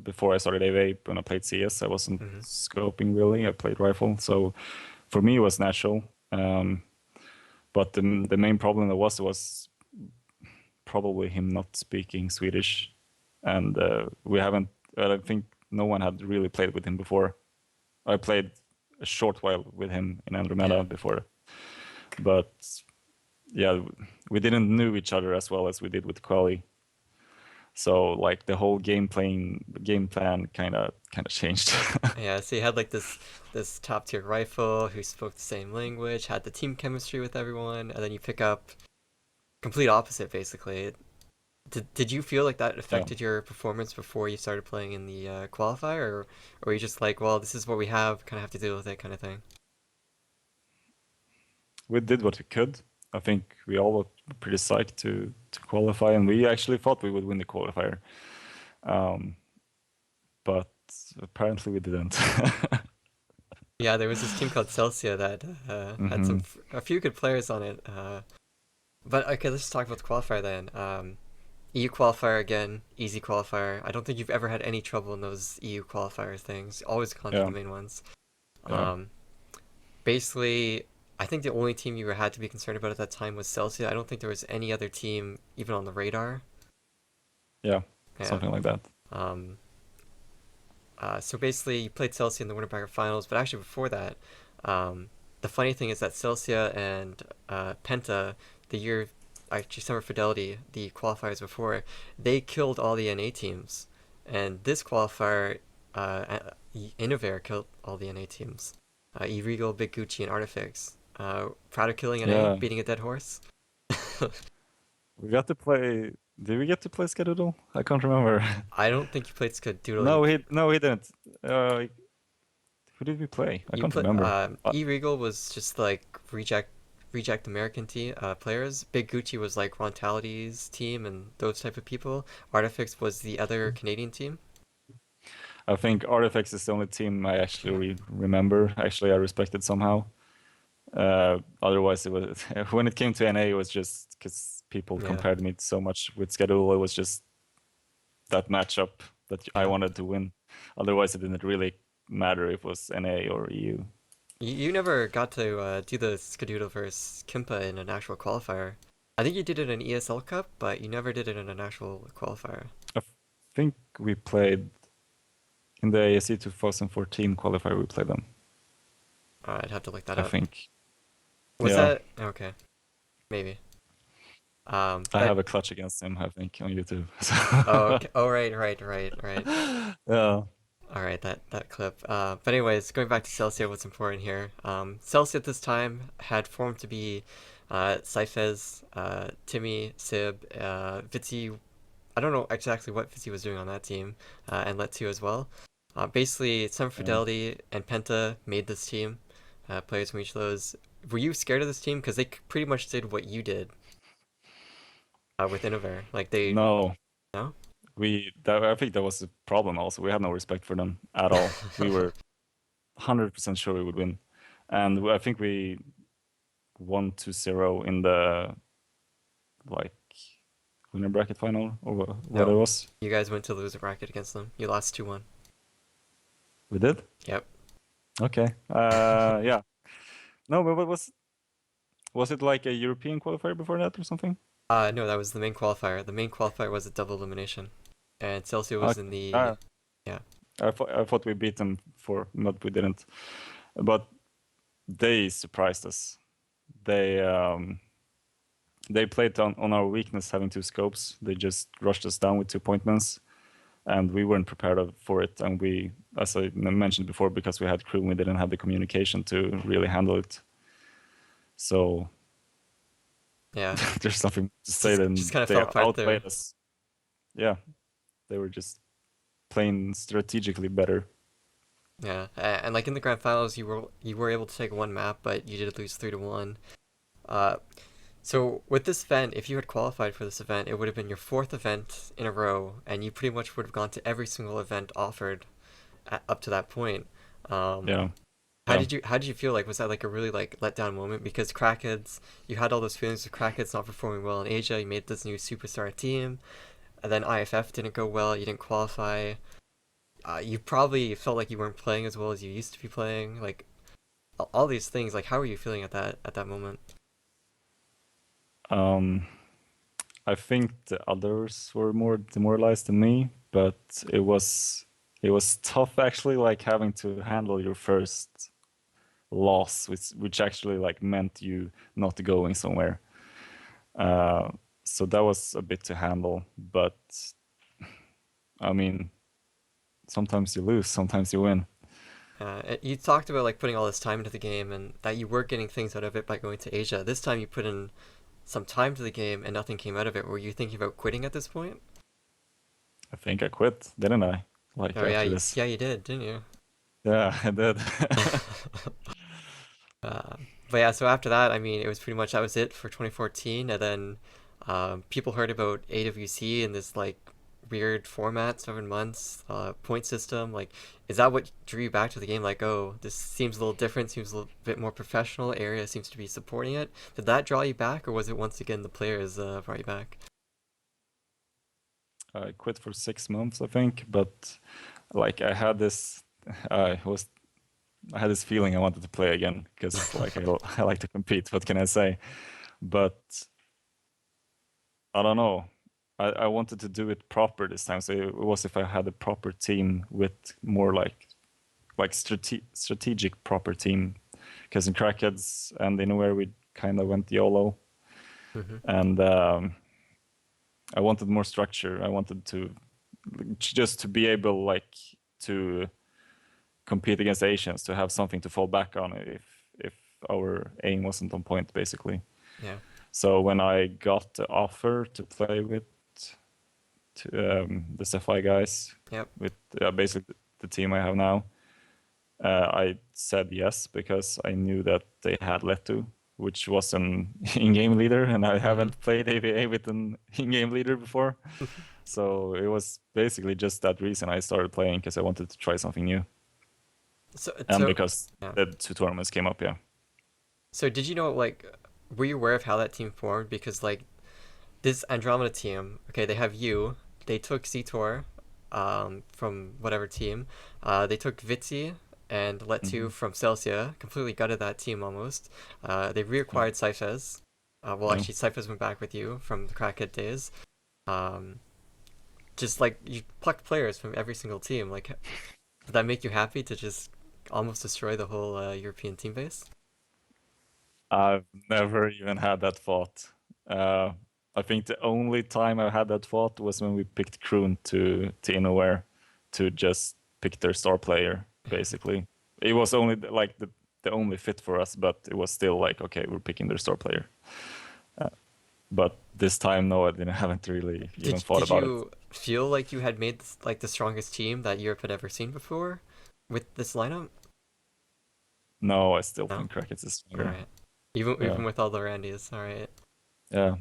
before I started A.V.A, when I played CS, I wasn't hmm scoping really. I played rifle, so for me it was natural. But the main problem there was probably him not speaking Swedish, and we haven't. I don't think no one had really played with him before. I played a short while with him in Yeah. Andromeda before, but yeah, we didn't know each other as well as we did with Quali. So like the whole game plan kind of changed. Yeah, so you had like this top tier rifle who spoke the same language, had the team chemistry with everyone, and then you pick up complete opposite basically. Did you feel like that Yeah, affected your performance before you started playing in the qualifier, or were you just like, well, this is what we have, kind of have to deal with it, kind of thing? we did what we could. I think we all were pretty psyched to qualify, and we actually thought we would win the qualifier. But apparently we didn't. Yeah, there was this team called Celsia that had Hmm. a few good players on it. But okay, let's just talk about the qualifier then. EU qualifier again, easy qualifier. I don't think you've ever had any trouble in those EU qualifier things. Always gone for Yeah, the main ones. yeah, Um, Basically, I think the only team you had to be concerned about at that time was Celsia. I don't think there was any other team even on the radar. yeah, Yeah. something like that. Um, so basically, you played Celsia in the winter bracket finals, but actually before that, um, the funny thing is that Celsia and Penta, the year actually Summer Fidelity, the qualifiers before, they killed all the NA teams, and this qualifier, Innovare killed all the NA teams. E-Regal, Big Gucci, and Artifix. Proud of killing NA, Yeah, beating a dead horse. we got to play. Did we get to play Skedoodle? I can't remember. I don't think you played Skadoodle. No, he didn't. Who did we play? I You can't put remember. E Regal was just like reject American team players. Big Gucci was like Rontality's team and those type of people. Artifix was the other Canadian team. I think Artifacts is the only team I actually remember. Actually, I respected somehow. Otherwise, it was when it came to NA, it was just because people Yeah, compared me so much with Schedule. It was just that matchup that I yeah. wanted to win. Otherwise, it didn't really matter if it was NA or EU. You never got to do the Skadoodle versus Kimpa in an actual qualifier. I think you did it in ESL Cup, but you never did it in an actual qualifier. I think we played in the ASE 2014 qualifier. We played them. I'd have to look that I up. think. Was Yeah, that okay? Maybe. I But have a clutch against him. I think on YouTube. oh, okay. Oh, right. Yeah. All right, that clip. But anyways, going back to Celsius, what's important here? Celsius at this time had formed to be Saifez, Timmy, Sib, Vitzi. I don't know exactly what Vitzi was doing on that team, and Letsu as well. Basically, some Yeah. Fidelity and Penta made this team. Players from each of those. Were you scared of this team? Because they pretty much did what you did with Innovare. Like they, No, no? I think that was the problem also. We had no respect for them at all. We were 100% sure we would win. And I think we won 2-0 in the like winner bracket final or what it No. was. You guys went to lose a bracket against them. You lost 2-1. We did? Yep. Okay. Yeah. No, but what was it like a European qualifier before that or something? No, that was the main qualifier. The main qualifier was a double elimination, and Celsius was in Okay. the yeah. I thought we beat them but we didn't. But they surprised us. They they played on our weakness, having two scopes. They just rushed us down with 2-point and we weren't prepared for it. And we, as I mentioned before, because we had crew, we didn't have the communication to really handle it. So Yeah, there's nothing to say. just Then kind of they fell apart there. outplayed us. Yeah, they were just playing strategically better. Yeah, and like in the grand finals, you were able to take one map, but you did lose 3-1. Uh, so with this event, if you had qualified for this event, it would have been your fourth event in a row, and you pretty much would have gone to every single event offered up to that point. Um, Yeah, How yeah. did you feel like? Was that like a really like letdown moment? Because Crackheads, you had all those feelings of Crackheads not performing well in Asia. You made this new superstar team, and then IFF didn't go well. You didn't qualify. You probably felt like you weren't playing as well as you used to be playing. Like all these things. Like how were you feeling at that moment? Um, I think the others were more demoralized than me, but it was tough actually, like having to handle your first loss, which actually like meant you not going somewhere. Uh, so that was a bit to handle, but I mean, sometimes you lose, sometimes you win. You talked about like putting all this time into the game and that you were getting things out of it by going to Asia. This time you put in some time to the game and nothing came out of it. Were you thinking about quitting at this point? I think I quit, didn't I? Like Oh yeah, after this. yeah, you did, didn't you? Yeah, I did. Uh, but yeah, so after that, I mean, it was pretty much that was it for 2014, and then people heard about AWC and this like weird format, 7 months, point system. Like, is that what drew you back to the game? Like, oh, this seems a little different, seems a little bit more professional. Area seems to be supporting it. Did that draw you back, or was it once again the players brought you back? I quit for 6 months, I think, but like I was I had this feeling I wanted to play again because like I like to compete. What can I say? But I don't know. I wanted to do it proper this time. So it was if I had a proper team with more like strategic proper team. Because in Crackheads and Innovare we kind of went YOLO, Hmm. and I wanted more structure. I wanted to just to be able like to compete against Asians, to have something to fall back on if our aim wasn't on point, basically. Yeah. So when I got the offer to play with the Sapphire guys, Yep. with basically the team I have now, I said yes because I knew that they had Letu, which was an in-game leader, and I Hmm. haven't played A.V.A. with an in-game leader before. So it was basically just that reason I started playing, because I wanted to try something new, So, and so because yeah. the two tournaments came up. Yeah. So did you know like, were you aware of how that team formed? Because like this Andromeda team, okay, they have you. They took Zetor, from whatever team. They took Vitzi and Letu Hmm. from Celsia. Completely gutted that team almost. They Yeah. reacquired Cyphes. Well, Yeah. actually, Cyphes went back with you from the Crackhead days. Um, just like you plucked players from every single team. Like, did that make you happy to just almost destroy the whole European team base? I've never even had that thought. Uh, I think the only time I had that thought was when we picked Kroon to Innovare to just pick their star player. Basically, it was only like the only fit for us, but it was still like, okay, we're picking their star player. Uh, but this time, no, I didn't haven't really even thought Did about it. you feel like you had made like the strongest team that Europe had ever seen before with this lineup? No, I still No. think Crackets is All stronger. right. Even Yeah, with all the Randys. All right. yeah.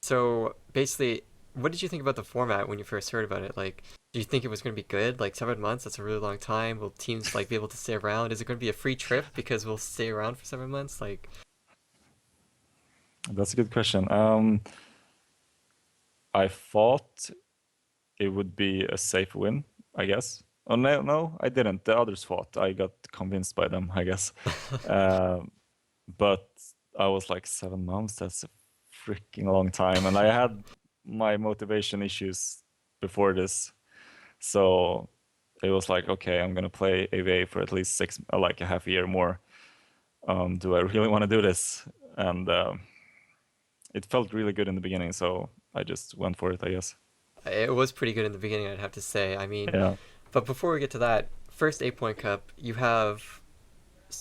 So basically, what did you think about the format when you first heard about it? Like, do you think it was going to be good? Like 7 months, that's a really long time. Will teams like be able to stay around? Is it going to be a free trip because we'll stay around for 7 months? Like, That's a good question. I thought it would be a safe win, I guess. Oh no, no, I didn't. The others thought. I got convinced by them, I guess. Um, but I was like 7 months. That's a freaking long time, and I had my motivation issues before this, so it was like, okay, I'm gonna play A.V.A. for at least like a half a year more. Do I really want to do this? And it felt really good in the beginning, so I just went for it, I guess. it was pretty good in the beginning, I'd have to say. I mean, Yeah. but before we get to that, first 8 point cup, you have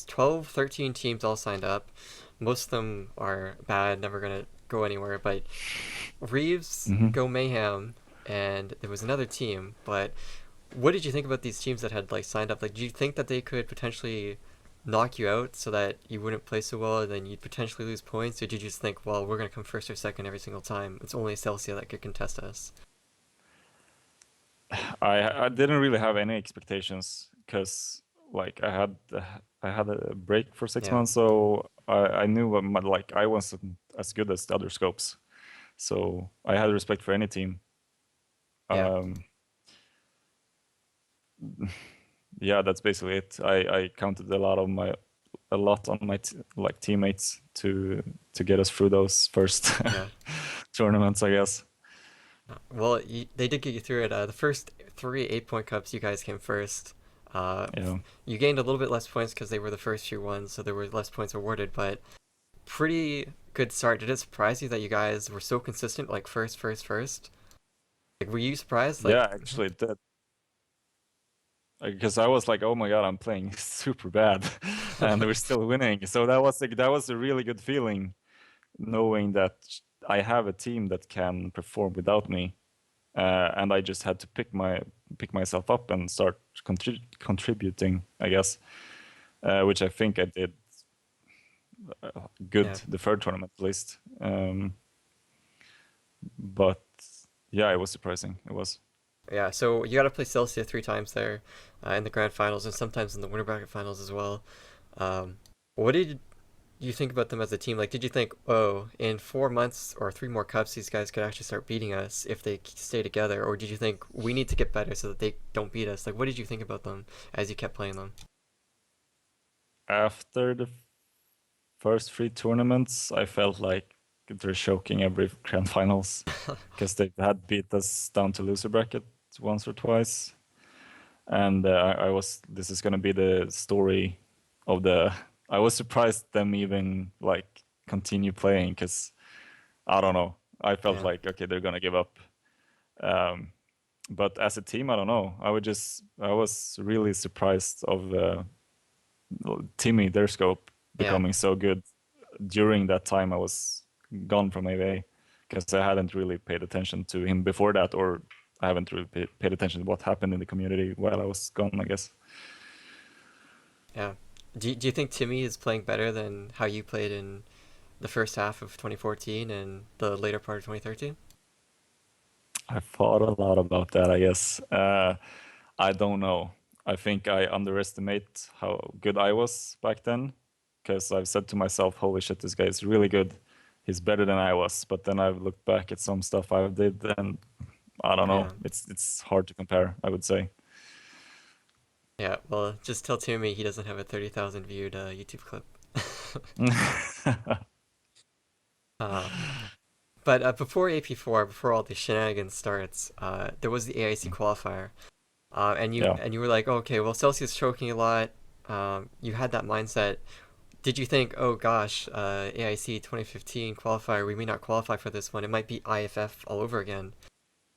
12, 13 teams all signed up. Most of them are bad, never gonna go anywhere. But Reeves, Hmm. Go Mayhem, and there was another team. But what did you think about these teams that had like signed up? Like, do you think that they could potentially knock you out so that you wouldn't play so well and then you'd potentially lose points? Or did you just think, well, we're gonna come first or second every single time? It's only Celsia that could contest us. I didn't really have any expectations because like I had a break for six Yeah, months, so I knew like I wasn't as good as the other scopes, so I had respect for any team. yeah. Um, yeah, that's basically it. I counted a lot on my like teammates to get us through those first Yeah. tournaments, I guess. Well, they did get you through it. The first three 8 point cups, you guys came first. Yeah. You gained a little bit less points because they were the first few ones, so there were less points awarded, but pretty good start. Did it surprise you that you guys were so consistent, like first, first, first? Like, were you surprised? Like, Yeah, actually, that because I was like, oh my god, I'm playing super bad, and we're still winning. So that was like that was a really good feeling, knowing that I have a team that can perform without me, and I just had to pick myself up and start contributing, I guess, which I think I did good yeah, the third tournament at least. But yeah, it was surprising. It was. yeah. So you got to play Celsia 3 times there, in the grand finals and sometimes in the winter bracket finals as well. What did you think about them as a team? Like, did you think, oh, in 4 months or 3 more cups, these guys could actually start beating us if they stay together? Or did you think we need to get better so that they don't beat us? Like, what did you think about them as you kept playing them? After the first three tournaments, I felt like they're choking every grand finals because they had beat us down to loser bracket once or twice, and I was. This is gonna be the story of the. I was surprised them even like continue playing because I don't know. I felt Yeah, like okay, they're gonna give up. Um, but as a team, I don't know. I was really surprised of Timmy, their scope, yeah, becoming so good during that time I was gone from A.V.A. because I hadn't really paid attention to him before that, or I haven't really paid attention to what happened in the community while I was gone, I guess. yeah. Do you think Timmy is playing better than how you played in the first half of 2014 and the later part of 2013? I thought a lot about that, I guess. I don't know. I think I underestimate how good I was back then because I've said to myself, holy shit, this guy is really good. He's better than I was. But then I've looked back at some stuff I did and I don't know. Yeah. It's hard to compare, I would say. Yeah, well, just tell Timmy he doesn't have a 30,000 viewed YouTube clip. uh, but before AP4, before all the shenanigans starts, there was the AIC qualifier, Yeah. and you were like, okay, well, Celsius choking a lot. You had that mindset. Did you think, oh gosh, AIC 2015 qualifier, we may not qualify for this one. It might be IFF all over again.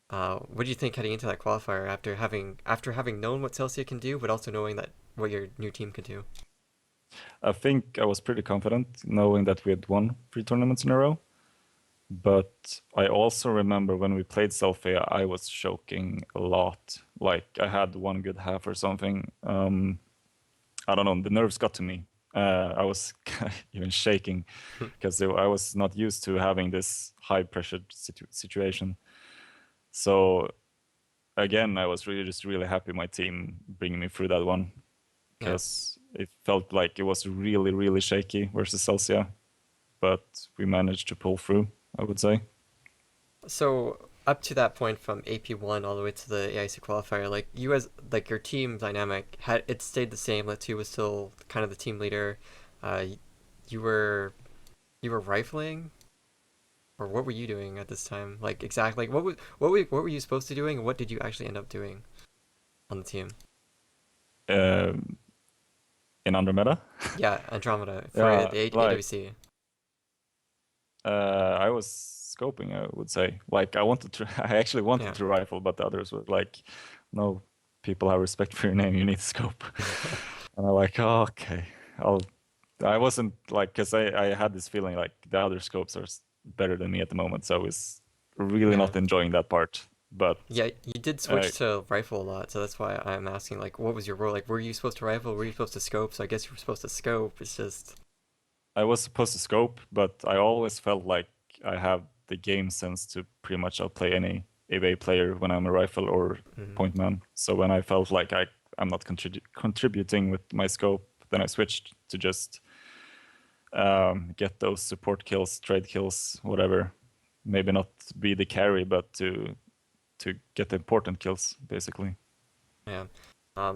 What did you think heading into that qualifier after having known what Celsius can do, but also knowing that what your new team can do? I think I was pretty confident knowing that we had won three tournaments in a row. But I also remember when we played Celsia, I was choking a lot. Like I had one good half or something. I don't know, the nerves got to me. I was even shaking because I was not used to having this high pressure situation. So again, I was really just really happy my team bringing me through that one Yeah. because it felt like it was really, really shaky versus Celsia, but we managed to pull through, I would say. So up to that point from AP1 all the way to the AIC qualifier, like you as like your team dynamic had it stayed the same. Let's was still kind of the team leader. Uh, you were you were rifling, or what were you doing at this time? Like exactly, like what were you supposed to doing, and what did you actually end up doing on the team? Um, in Andromeda. Yeah, Andromeda for Yeah, the like AWC. I was scoping, I would say. Like I wanted to, I actually wanted Yeah. to rifle, but the others were like, no, people have respect for your name. You need to scope. And I'm like, oh, okay, I'll. I wasn't like, cause I had this feeling like the other scopes are better than me at the moment, so I was really Yeah. not enjoying that part. But Yeah, you did uh, switch to rifle a lot, so that's why I'm asking, like, what was your role? Like, were you supposed to rifle? Were you supposed to scope? So I guess you were supposed to scope. It's just, I was supposed to scope, but I always felt like I have the game sense to pretty much outplay any A.V.A player when I'm a rifle or mm, point man. So when I felt like I'm not contributing with my scope, then I switched to just get those support kills, trade kills, whatever. Maybe not be the carry, but to get the important kills, basically. yeah.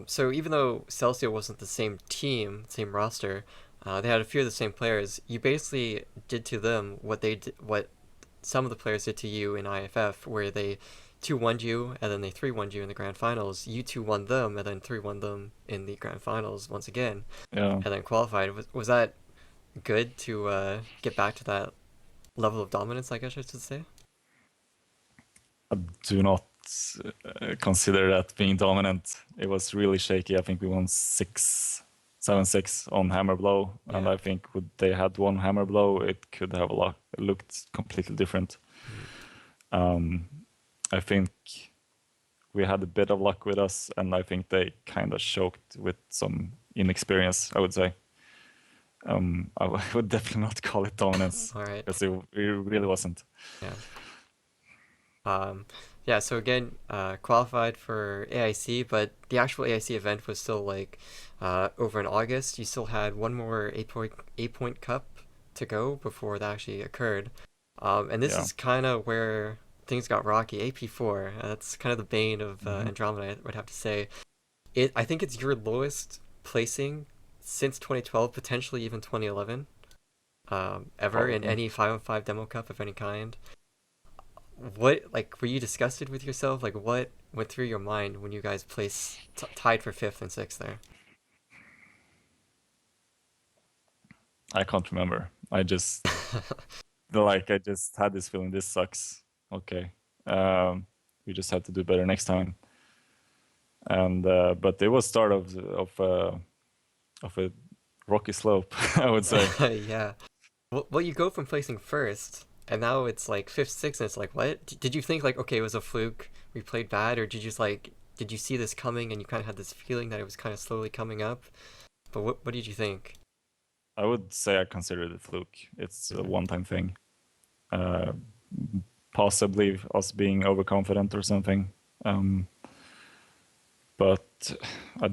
So even though Celsia wasn't the same team, same roster, they had a few of the same players. You basically did to them what some of the players did to you in IFF, where they 2-1'd you and then they 3-1'd you in the grand finals. You 2-1 them and then 3-1 them in the grand finals once again, Yeah, and then qualified. Was that good to get back to that level of dominance? I guess I should say. I do not consider that being dominant. It was really shaky. I think we won 7-6 on hammer blow, and Yeah. I think would they had one hammer blow, it could have looked completely different. I think we had a bit of luck with us, and I think they kind of choked with some inexperience, I would say. I would definitely not call it dominance, All right. because it really wasn't. Yeah. Yeah, so again, qualified for AIC, but the actual AIC event was still like over in August. You still had one more eight point cup to go before that actually occurred. And this Yeah. is kind of where things got rocky. AP4, that's kind of the bane of Andromeda, I would have to say. I think it's your lowest placing since 2012, potentially even 2011, ever in Probably. any 5-on-5 demo cup of any kind. What, like, were you disgusted with yourself? Like, what went through your mind when you guys tied for fifth and sixth there? I can't remember. I just I just had this feeling this sucks. Okay. We just have to do better next time. And but it was start of a rocky slope, I would say. Yeah. Well, you go from placing first, and now it's like fifth, sixth, and it's like, what? Did you think like, okay, it was a fluke, we played bad, or did you just like, did you see this coming and you kind of had this feeling that it was kind of slowly coming up? But what did you think? I would say I consider it a fluke. It's a one-time thing. Uh, Possibly us being overconfident or something. But I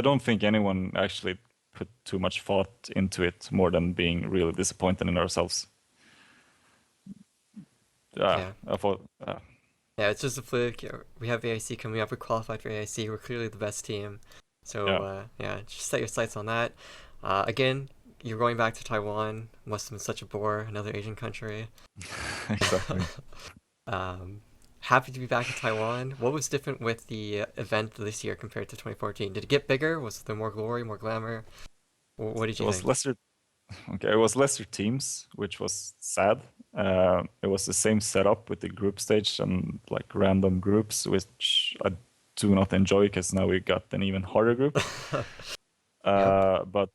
don't think anyone actually put too much thought into it more than being really disappointed in ourselves. Yeah. I thought, Yeah, it's just a fluke. Yeah, we have AIC coming up. We qualified for AIC. We're clearly the best team. So, yeah, yeah, just set your sights on that. Again, you're going back to Taiwan. Must have been such a bore, another Asian country. exactly. um, Happy to be back in Taiwan. What was different with the event this year compared to 2014? Did it get bigger? Was there more glory, more glamour? What did It you was think? lesser. Okay, it was lesser teams, which was sad. It was the same setup with the group stage and like random groups, which I do not enjoy because now we got an even harder group. Yep. But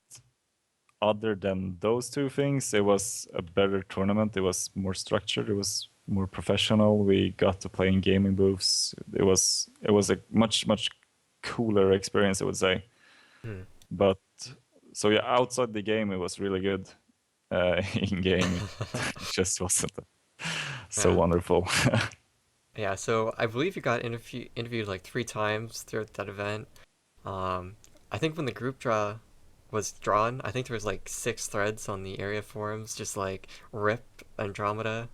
other than those two things, it was a better tournament. It was more structured. It was more professional. We got to play in gaming booths. It was a much cooler experience, I would say. Hmm. But so yeah, outside the game, it was really good. In game, it just wasn't so Yeah. wonderful. Yeah, so I believe you got interviewed like three times throughout that event. I think when the group draw was drawn, I think there was like six threads on the area forums, just like rip Andromeda.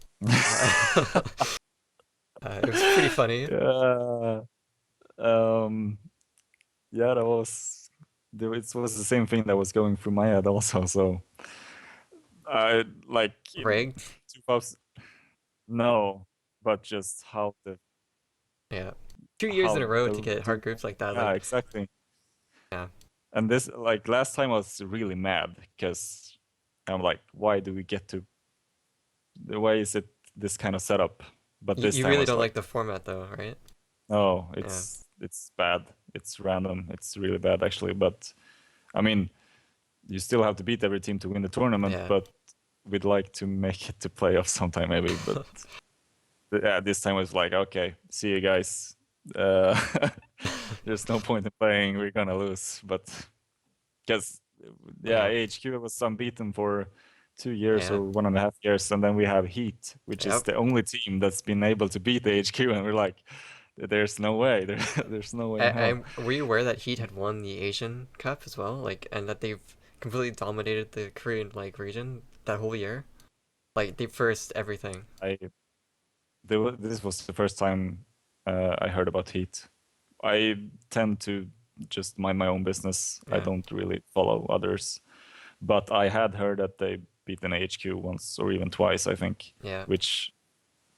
Uh, it was pretty funny. Yeah. Um, yeah, it was the same thing that was going through my head also. So I like in Rigged. 2000, no, but just Yeah. 2 years in how a row to the get hard groups like that, yeah, like, exactly. yeah. And this like last time I was really mad because I'm like, why is it this kind of setup? But this You time I really was don't like, like the format though, right? no, Yeah. it's bad. It's random. It's really bad actually. But I mean, you still have to beat every team to win the tournament. Yeah. But we'd like to make it to playoffs sometime maybe. But yeah, this time I was like, okay, see you guys. Uh, there's no point in playing. We're gonna lose. But because yeah, Yeah. AHQ was unbeaten for 2 years Yeah. or 1.5 years, and then we have Heat, which is Yep. the only team that's been able to beat AHQ, and we're like, there's no way, there's no way in hell. And were you aware that Heat had won the Asian Cup as well? Like, and that they've completely dominated the Korean like region that whole year? Like, they first everything. I this was the first time I heard about Heat. I tend to just mind my own business. I Yeah. don't really follow others, but I had heard that they beat an AHQ once or even twice, I think, Yeah. which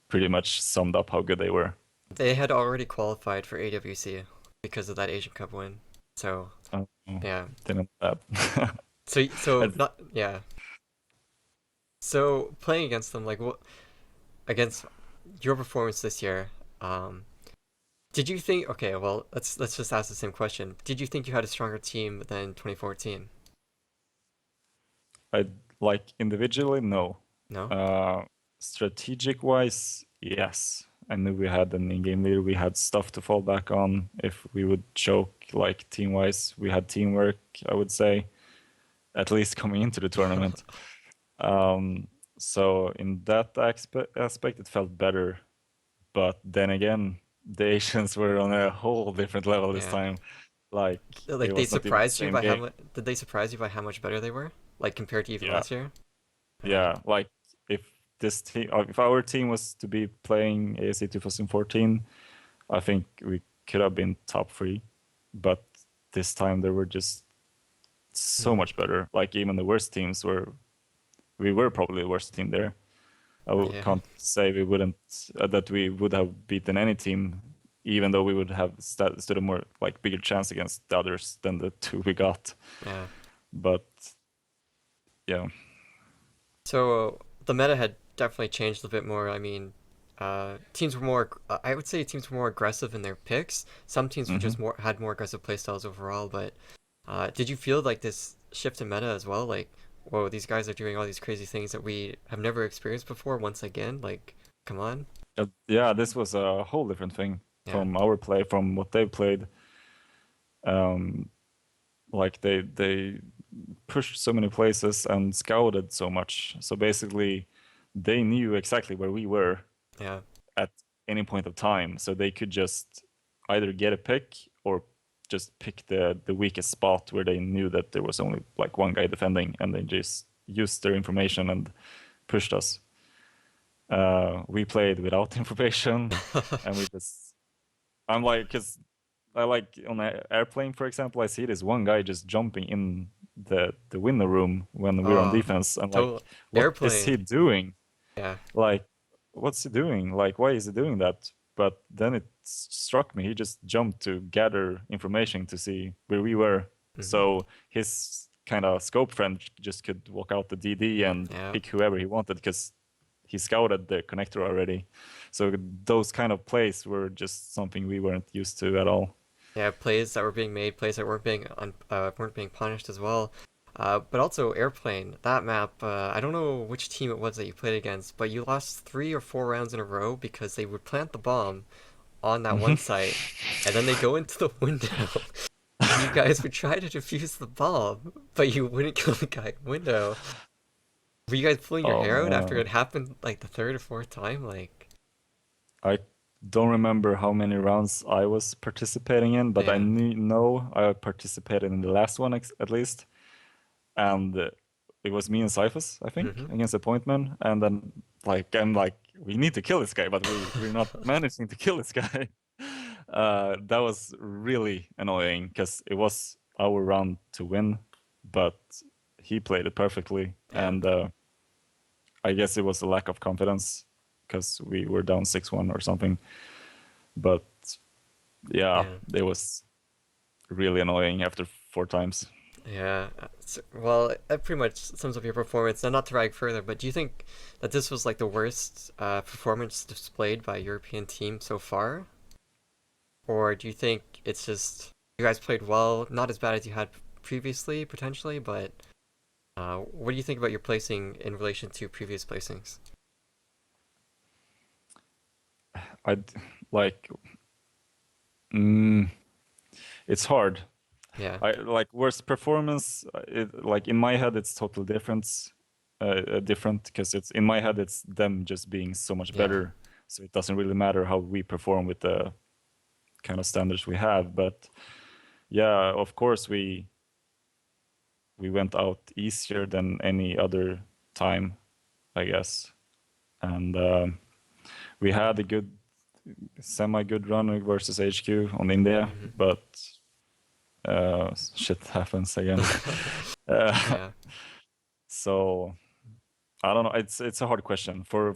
pretty much summed up how good they were. They had already qualified for AWC because of that Asian Cup win. So, Oh, yeah. didn't know that. So And not yeah. So playing against them, like what against your performance this year, Um, did you think? Okay, well, let's just ask the same question. Did you think you had a stronger team than 2014? I like individually, no. No. Uh, strategic wise, yes. I knew we had an in-game leader. We had stuff to fall back on if we would choke. Like team wise, we had teamwork. I would say, at least coming into the tournament. Um, so in that aspect, it felt better. But then again, the Asians were on a whole different level this Yeah. time. Like it Like they was not even the surprised you same by how game. much? Did they surprise you by how much better they were? Like compared to even Yeah, last year? Yeah. yeah. Like if this team, if our team was to be playing ASC 2014, I think we could have been top three. But this time they were just so Hmm. much better. Like even the worst teams were, we were probably the worst team there. Yeah. Can't say we wouldn't that we would have beaten any team, even though we would have stood a more like bigger chance against the others than the two we got. Yeah. But yeah, So the meta had definitely changed a bit more. I mean, teams were more. I would say teams were more aggressive in their picks. Some teams were hmm just more had more aggressive playstyles overall. But did you feel like this shift in meta as well? Like, whoa, these guys are doing all these crazy things that we have never experienced before. Once again, like, come on. yeah, this was a whole different thing Yeah. from our play, from what they played. Um, like they pushed so many places and scouted so much. So basically, they knew exactly where we were Yeah. at any point of time, so they could just either get a pick or just pick the weakest spot where they knew that there was only like one guy defending, and they just used their information and pushed us. We played without information, and we just I'm like, because I like on an airplane, for example, I see this one guy just jumping in the window room when we're on Oh, defense. I'm like, total what is he airplane. doing? Yeah. Like, what's he doing? Like, why is he doing that? But then it struck me. He just jumped to gather information to see where we were. Hmm. So his kind of scope friend just could walk out the DD and Yeah. pick whoever he wanted because he scouted the connector already. So those kind of plays were just something we weren't used to at all. Yeah, plays that were being made, plays that weren't being punished as well. But also Airplane, that map. I don't know which team it was that you played against, but you lost 3 or 4 rounds in a row because they would plant the bomb on that one site, and then they go into the window, and you guys would try to defuse the bomb, but you wouldn't kill the guy in the window. Were you guys pulling your Oh hair out after man, it happened like the third or fourth time? Like, I don't remember how many rounds I was participating in, but I yeah. know I participated in the last one at least, and it was me and Cyphus, I think, Hmm. against Appointment, and then like I'm like, we need to kill this guy, but we're not managing to kill this guy. That was really annoying because it was our round to win, but he played it perfectly, Yeah. and I guess it was a lack of confidence because we were down 6-1 or something. But yeah, Yeah. it was really annoying after 4 times. Yeah. Well, that pretty much sums up your performance. Now, not to rag further, but do you think that this was like the worst performance displayed by a European team so far? Or do you think it's just you guys played well, not as bad as you had previously, potentially, but what do you think about your placing in relation to previous placings? I'd like, mm, it's hard. Yeah. I like worst performance. Like in my head, it's total different because it's in my head, it's them just being so much Yeah. better. So it doesn't really matter how we perform with the kind of standards we have. But yeah, of course we went out easier than any other time, I guess, and we had a good, semi-good run versus HQ on India, Hmm. but shit happens again. uh, Yeah. so I don't know. It's a hard question for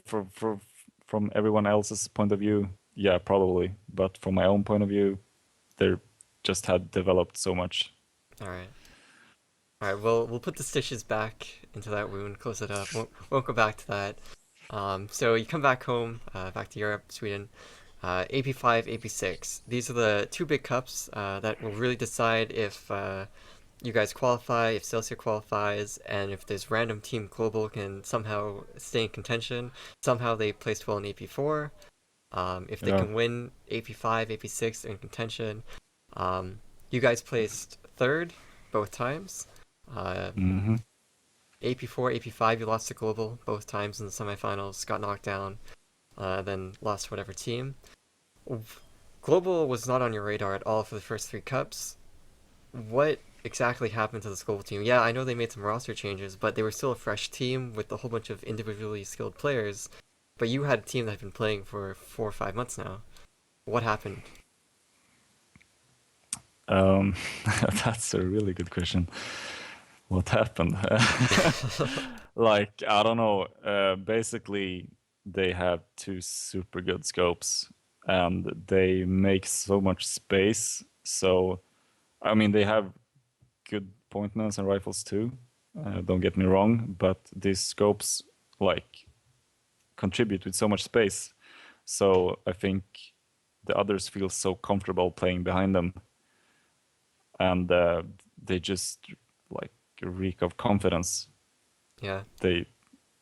from everyone else's point of view. Yeah, probably, but from my own point of view, they just had developed so much. All right. All right. We'll put the stitches back into that wound, close it up. Won't go back to that. So you come back home, back to Europe, Sweden. AP5, AP6. These are the two big cups that will really decide if you guys qualify, if Celsia qualifies, and if this random team global can somehow stay in contention. Somehow they placed well in AP4. If they Yeah. can win AP5, AP6 in contention. You guys placed third both times. Uh, Mm-hmm. AP4, AP5, you lost to global both times in the semifinals, got knocked down, then lost to whatever team. Global was not on your radar at all for the first three cups. What exactly happened to this global team? Yeah, I know they made some roster changes, but they were still a fresh team with a whole bunch of individually skilled players. But you had a team that had been playing for 4 or 5 months now. What happened? Um, that's a really good question. What happened? Like, I don't know. Basically, they have two super good scopes and they make so much space. So, I mean, they have good pointmans and rifles too. Don't get me wrong, but these scopes like contribute with so much space. So I think the others feel so comfortable playing behind them, and they just like reek of confidence. Yeah. They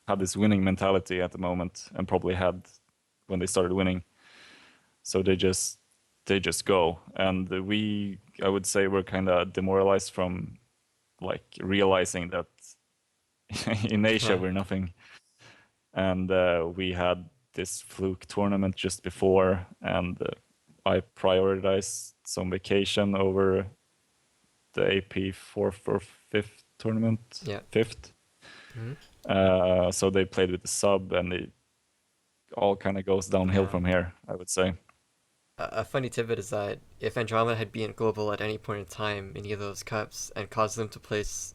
have this winning mentality at the moment, and probably had when they started winning. So they just go, and I would say we're kind of demoralized from like realizing that in Asia we're nothing, and we had this fluke tournament just before, and I prioritized some vacation over the AP fourth or fifth tournament, Yeah. fifth. Hmm. So they played with the sub, and it all kind of goes downhill Yeah. from here, I would say. A funny tidbit is that if Andromeda had been global at any point in time in either of those cups and caused them to place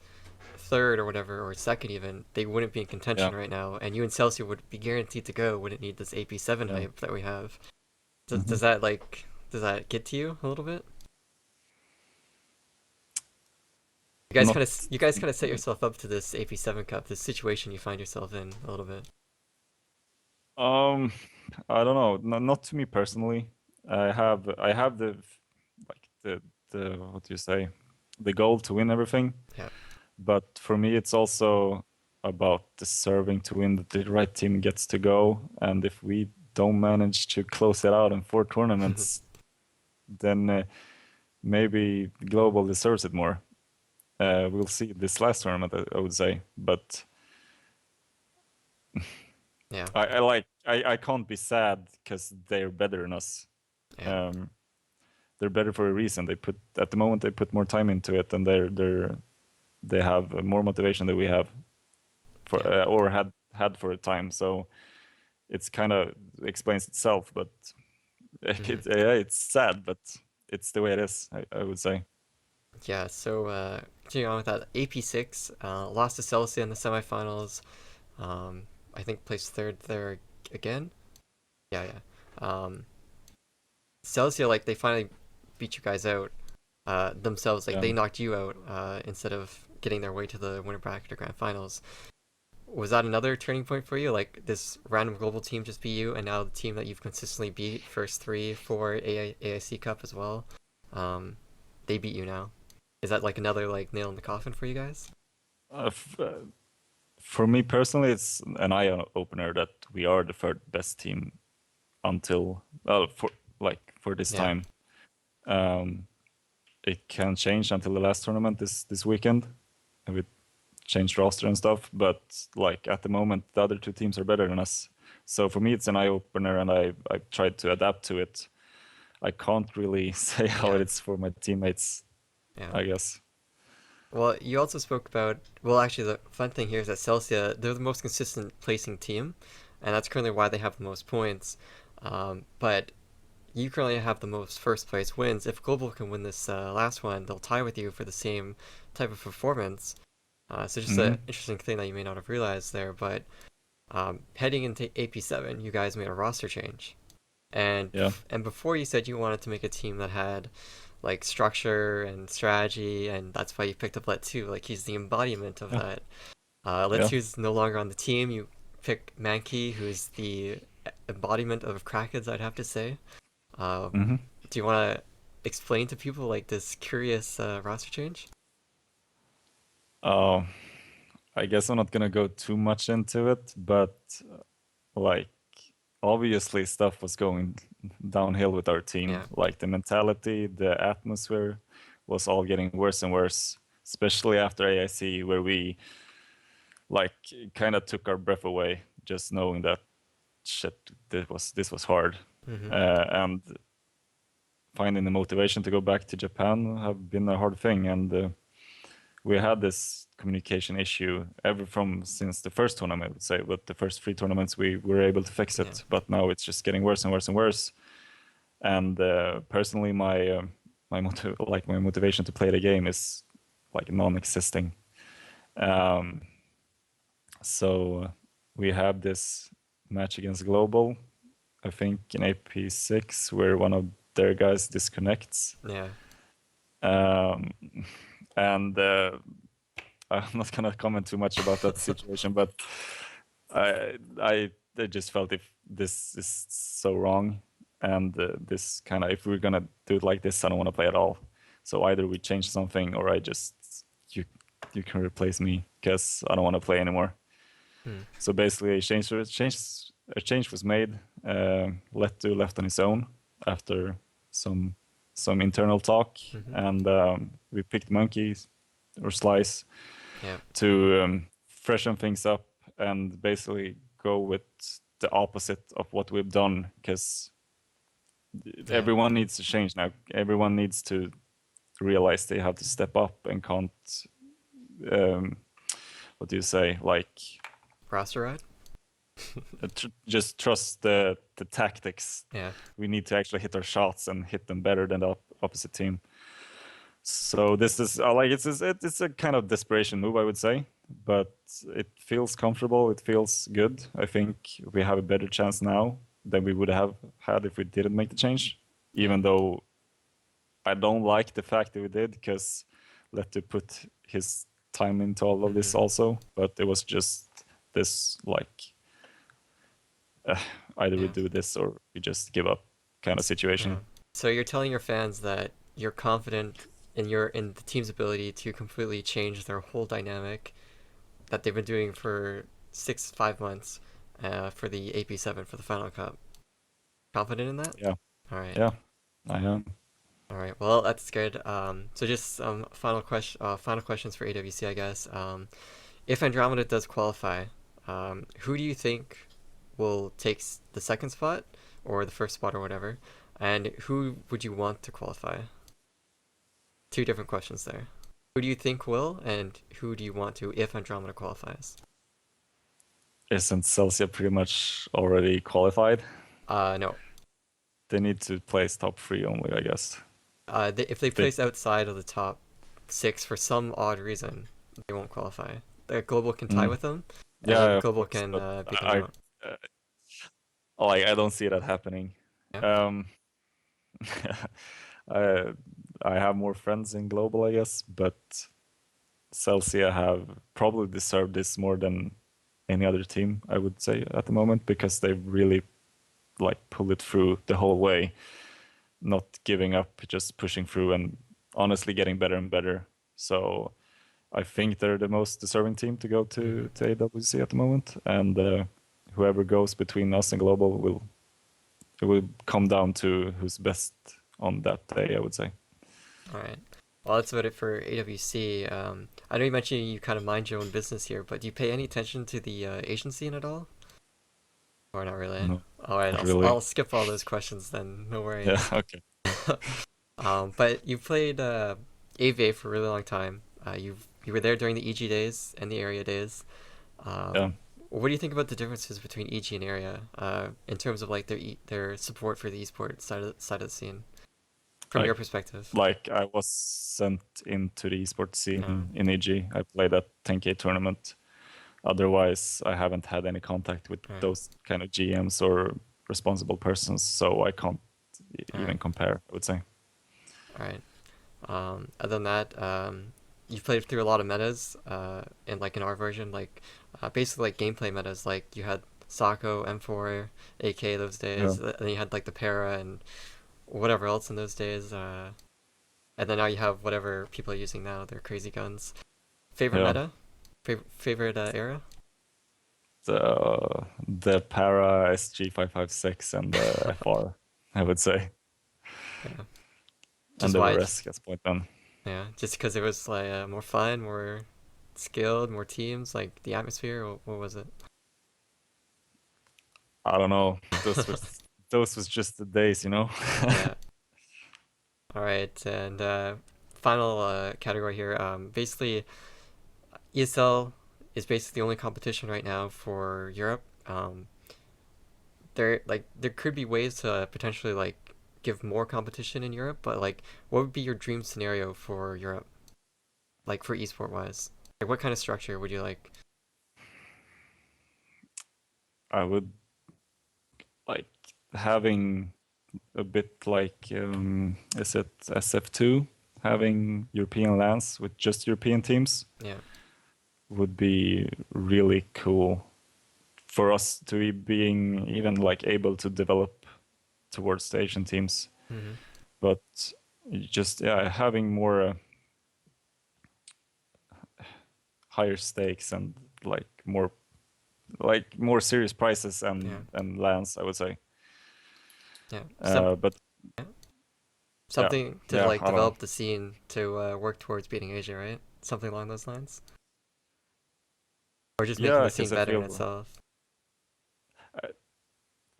third or whatever, or second even, they wouldn't be in Yeah, contention right now, and you and Celsius would be guaranteed to go, wouldn't need this AP7 yeah. hype that we have. Does, Hmm. does that like does that get to you a little bit? Not. You guys kind of set yourself up to this AP7 cup, this situation you find yourself in a little bit. Um, I don't know. Not to me personally. I have the like the what do you say, the goal to win everything. Yeah. But for me, it's also about deserving to win, that the right team gets to go. And if we don't manage to close it out in 4 tournaments, then maybe Global deserves it more. We'll see this last tournament, I would say. But Yeah. I can't be sad because they're better than us. Yeah. Um, they're better for a reason. At the moment they put more time into it, and they have more motivation than we have for Yeah. or had for a time. So it's kind of explains itself, but Hmm. it's sad, but it's the way it is. I would say. Yeah. So continuing on with that, AP6 lost to Celsia in the semifinals. I think placed third there again. Yeah. Yeah. Celsia, like, they finally beat you guys out themselves. Like, Yeah. they knocked you out instead of getting their way to the winter bracket or grand finals. Was that another turning point for you? Like, this random global team just beat you, and now the team that you've consistently beat first three, four AIC Cup as well, they beat you now. Is that like another like nail in the coffin for you guys? Uh, f- uh, for me personally, it's an eye opener that we are the third best team until for this Yeah. time. Um, it can change until the last tournament this weekend with changed roster and stuff. But like at the moment, the other two teams are better than us. So for me, it's an eye opener, and I tried to adapt to it. I can't really say how it Yeah. is for my teammates, Yeah. I guess. Well, you also spoke about, well, actually, the fun thing here is that Celsia, they're the most consistent placing team, and that's currently why they have the most points. But you currently have the most first place wins. If Global can win this last one, they'll tie with you for the same type of performance. So just Hmm. an interesting thing that you may not have realized there. But heading into AP7, you guys made a roster change, and Yeah, and before you said you wanted to make a team that had like structure and strategy, and that's why you picked up Let 2. Like, he's the embodiment of yeah, that. Let yeah. 2's no longer on the team. You pick Mankey, who's the embodiment of crackheads, I'd have to say. Hmm. Do you want to explain to people like this curious roster change? Uh, I guess I'm not gonna go too much into it, but like obviously stuff was going downhill with our team. Yeah. Like the mentality, the atmosphere was all getting worse and worse, especially after AIC, where we like kind of took our breath away just knowing that shit, this was hard, Mm-hmm. and finding the motivation to go back to Japan have been a hard thing, and we had this communication issue ever from since the first tournament, I would say. But the first three tournaments we were able to fix Yeah. it, but now it's just getting worse and worse and worse. And personally, my motivation to play the game is like non-existing. Um, so we have this match against Global, I think in AP6, where one of their guys disconnects. Yeah. Um, and I'm not gonna comment too much about that situation, but I just felt if this is so wrong, and this kind of if we're gonna do it like this, I don't want to play at all. So either we change something, or I just you you can replace me because I don't want to play anymore. Hmm. So basically, a change was made. Letu left on his own after some some internal talk, Mm-hmm. and we picked Monkeys or Slice Yeah. to freshen things up and basically go with the opposite of what we've done, because Yeah. everyone needs to change now. Everyone needs to realize they have to step up and can't um, what do you say, like Roster ride? just trust the tactics. Yeah. We need to actually hit our shots and hit them better than the opposite team. So this is it's a kind of desperation move, I would say, but it feels comfortable. It feels good. I think we have a better chance now than we would have had if we didn't make the change. Yeah. Even though I don't like the fact that we did, because Letu put his time into all of this Mm-hmm. also. But it was just this like either we Yeah. do this or we just give up kind of Yeah. situation. So you're telling your fans that you're confident in the team's ability to completely change their whole dynamic that they've been doing for 5 months, for the AP7 for the Final Cup. Confident in that? Yeah, All right. yeah, I am. All right. Well, that's good. So just final questions for AWC, I guess. If Andromeda does qualify, who do you think will take the second spot or the first spot or whatever? And who would you want to qualify? Two different questions there. Who do you think will, and who do you want to if Andromeda qualifies? Isn't Celsia pretty much already qualified? No. They need to place top three only, I guess. If they They, place outside of the top six for some odd reason, they won't qualify. The Global can tie mm, with them, and yeah, then of Global course, can but beat them I, out. uh, like, I don't see that happening. Yeah. Um, I, I have more friends in global, I guess, but Celsia have probably deserved this more than any other team, I would say, at the moment, because they've really like pulled it through the whole way, not giving up, just pushing through, and honestly getting better and better. So I think they're the most deserving team to go Mm-hmm. to AWC at the moment, and whoever goes between us and global will come down to who's best on that day, I would say. All right. Well, that's about it for AWC. I know you mentioned you kind of mind your own business here, but do you pay any attention to the Asian scene at all? Or not really? No, All right, not I'll really. skip all those questions then. No Yeah. worries. Okay. But you played A.V.A for a really long time. You were there during the EG days and the area days. Yeah. What do you think about the differences between EG and area, in terms of like their support for the esports side of the scene, from I your perspective? like I was sent into the esports No. scene in EG. I played at 10K tournament. Otherwise, I haven't had any contact with All right. those kind of GMs or responsible persons, so I can't All even right. compare, I would say. All right. Other than that, you've played through a lot of metas, in our version, basically like gameplay metas. Like you had Sako, M4, AK those Yeah. days. Then you had like the Para and whatever else in those days. And then now you have whatever people are using now. They're crazy guns. Favorite Yeah. meta? Favorite era? The Para SG556 and the FR, I would say, Yeah. and Just the why? Veresk as point gun. Yeah. Just because it was like more fun, more skilled, more teams, like the atmosphere. Or what was it? I don't know. Those was just the days, you know. Yeah. All right. And final category here. Basically, ESL is basically the only competition right now for Europe. There could be ways to potentially like give more competition in Europe, but like what would be your dream scenario for Europe? Like for esport wise? Like what kind of structure would you like? I would like having a bit like is it SF2, having European lands with just European teams Yeah. would be really cool for us to be being even like able to develop towards the Asian teams. Mm-hmm. But just yeah, having more higher stakes and more serious prices Yeah. and lands, I would say. Yeah. But Yeah. yeah, Something to yeah, like I don't know. develop the scene to work towards beating Asia, right? Something along those lines, or just making Yeah, the scene because I better in feel itself.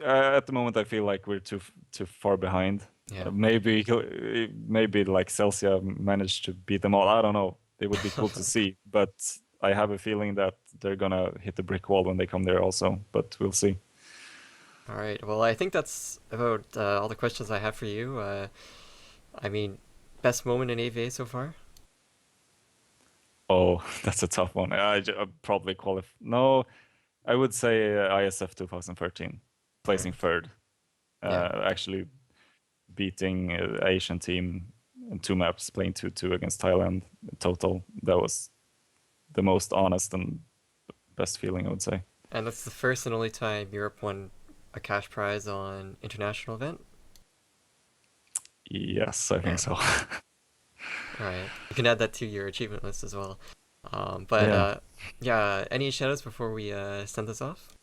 uh, at the moment I feel like we're too far behind. Yeah. Maybe like Celsia managed to beat them all. I don't know. It would be cool to see, but I have a feeling that they're gonna hit the brick wall when they come there also. But we'll see. All right. Well, I think that's about all the questions I have for you. I mean, best moment in A.V.A so far? Oh, that's a tough one. I probably qualify. No, I would say ISF 2013, All placing right. third. Yeah. Actually beating Asian team in 2 maps, playing 2-2 against Thailand in total. That was the most honest and best feeling, I would say. And that's the first and only time Europe won a cash prize on international event. Yes, I think Yeah. so. All right. You can add that to your achievement list as well. But Yeah. yeah, any shoutouts before we send this off?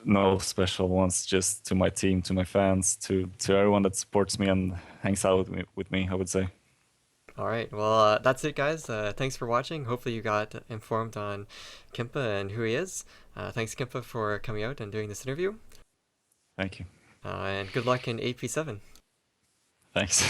No special ones, just to my team, to my fans, to everyone that supports me and hangs out with me, I would say. All right. Well, that's it, guys. Thanks for watching. Hopefully, you got informed on Kimpa and who he is. Thanks, Kimpa, for coming out and doing this interview. Thank you. And good luck in AP7. Thanks.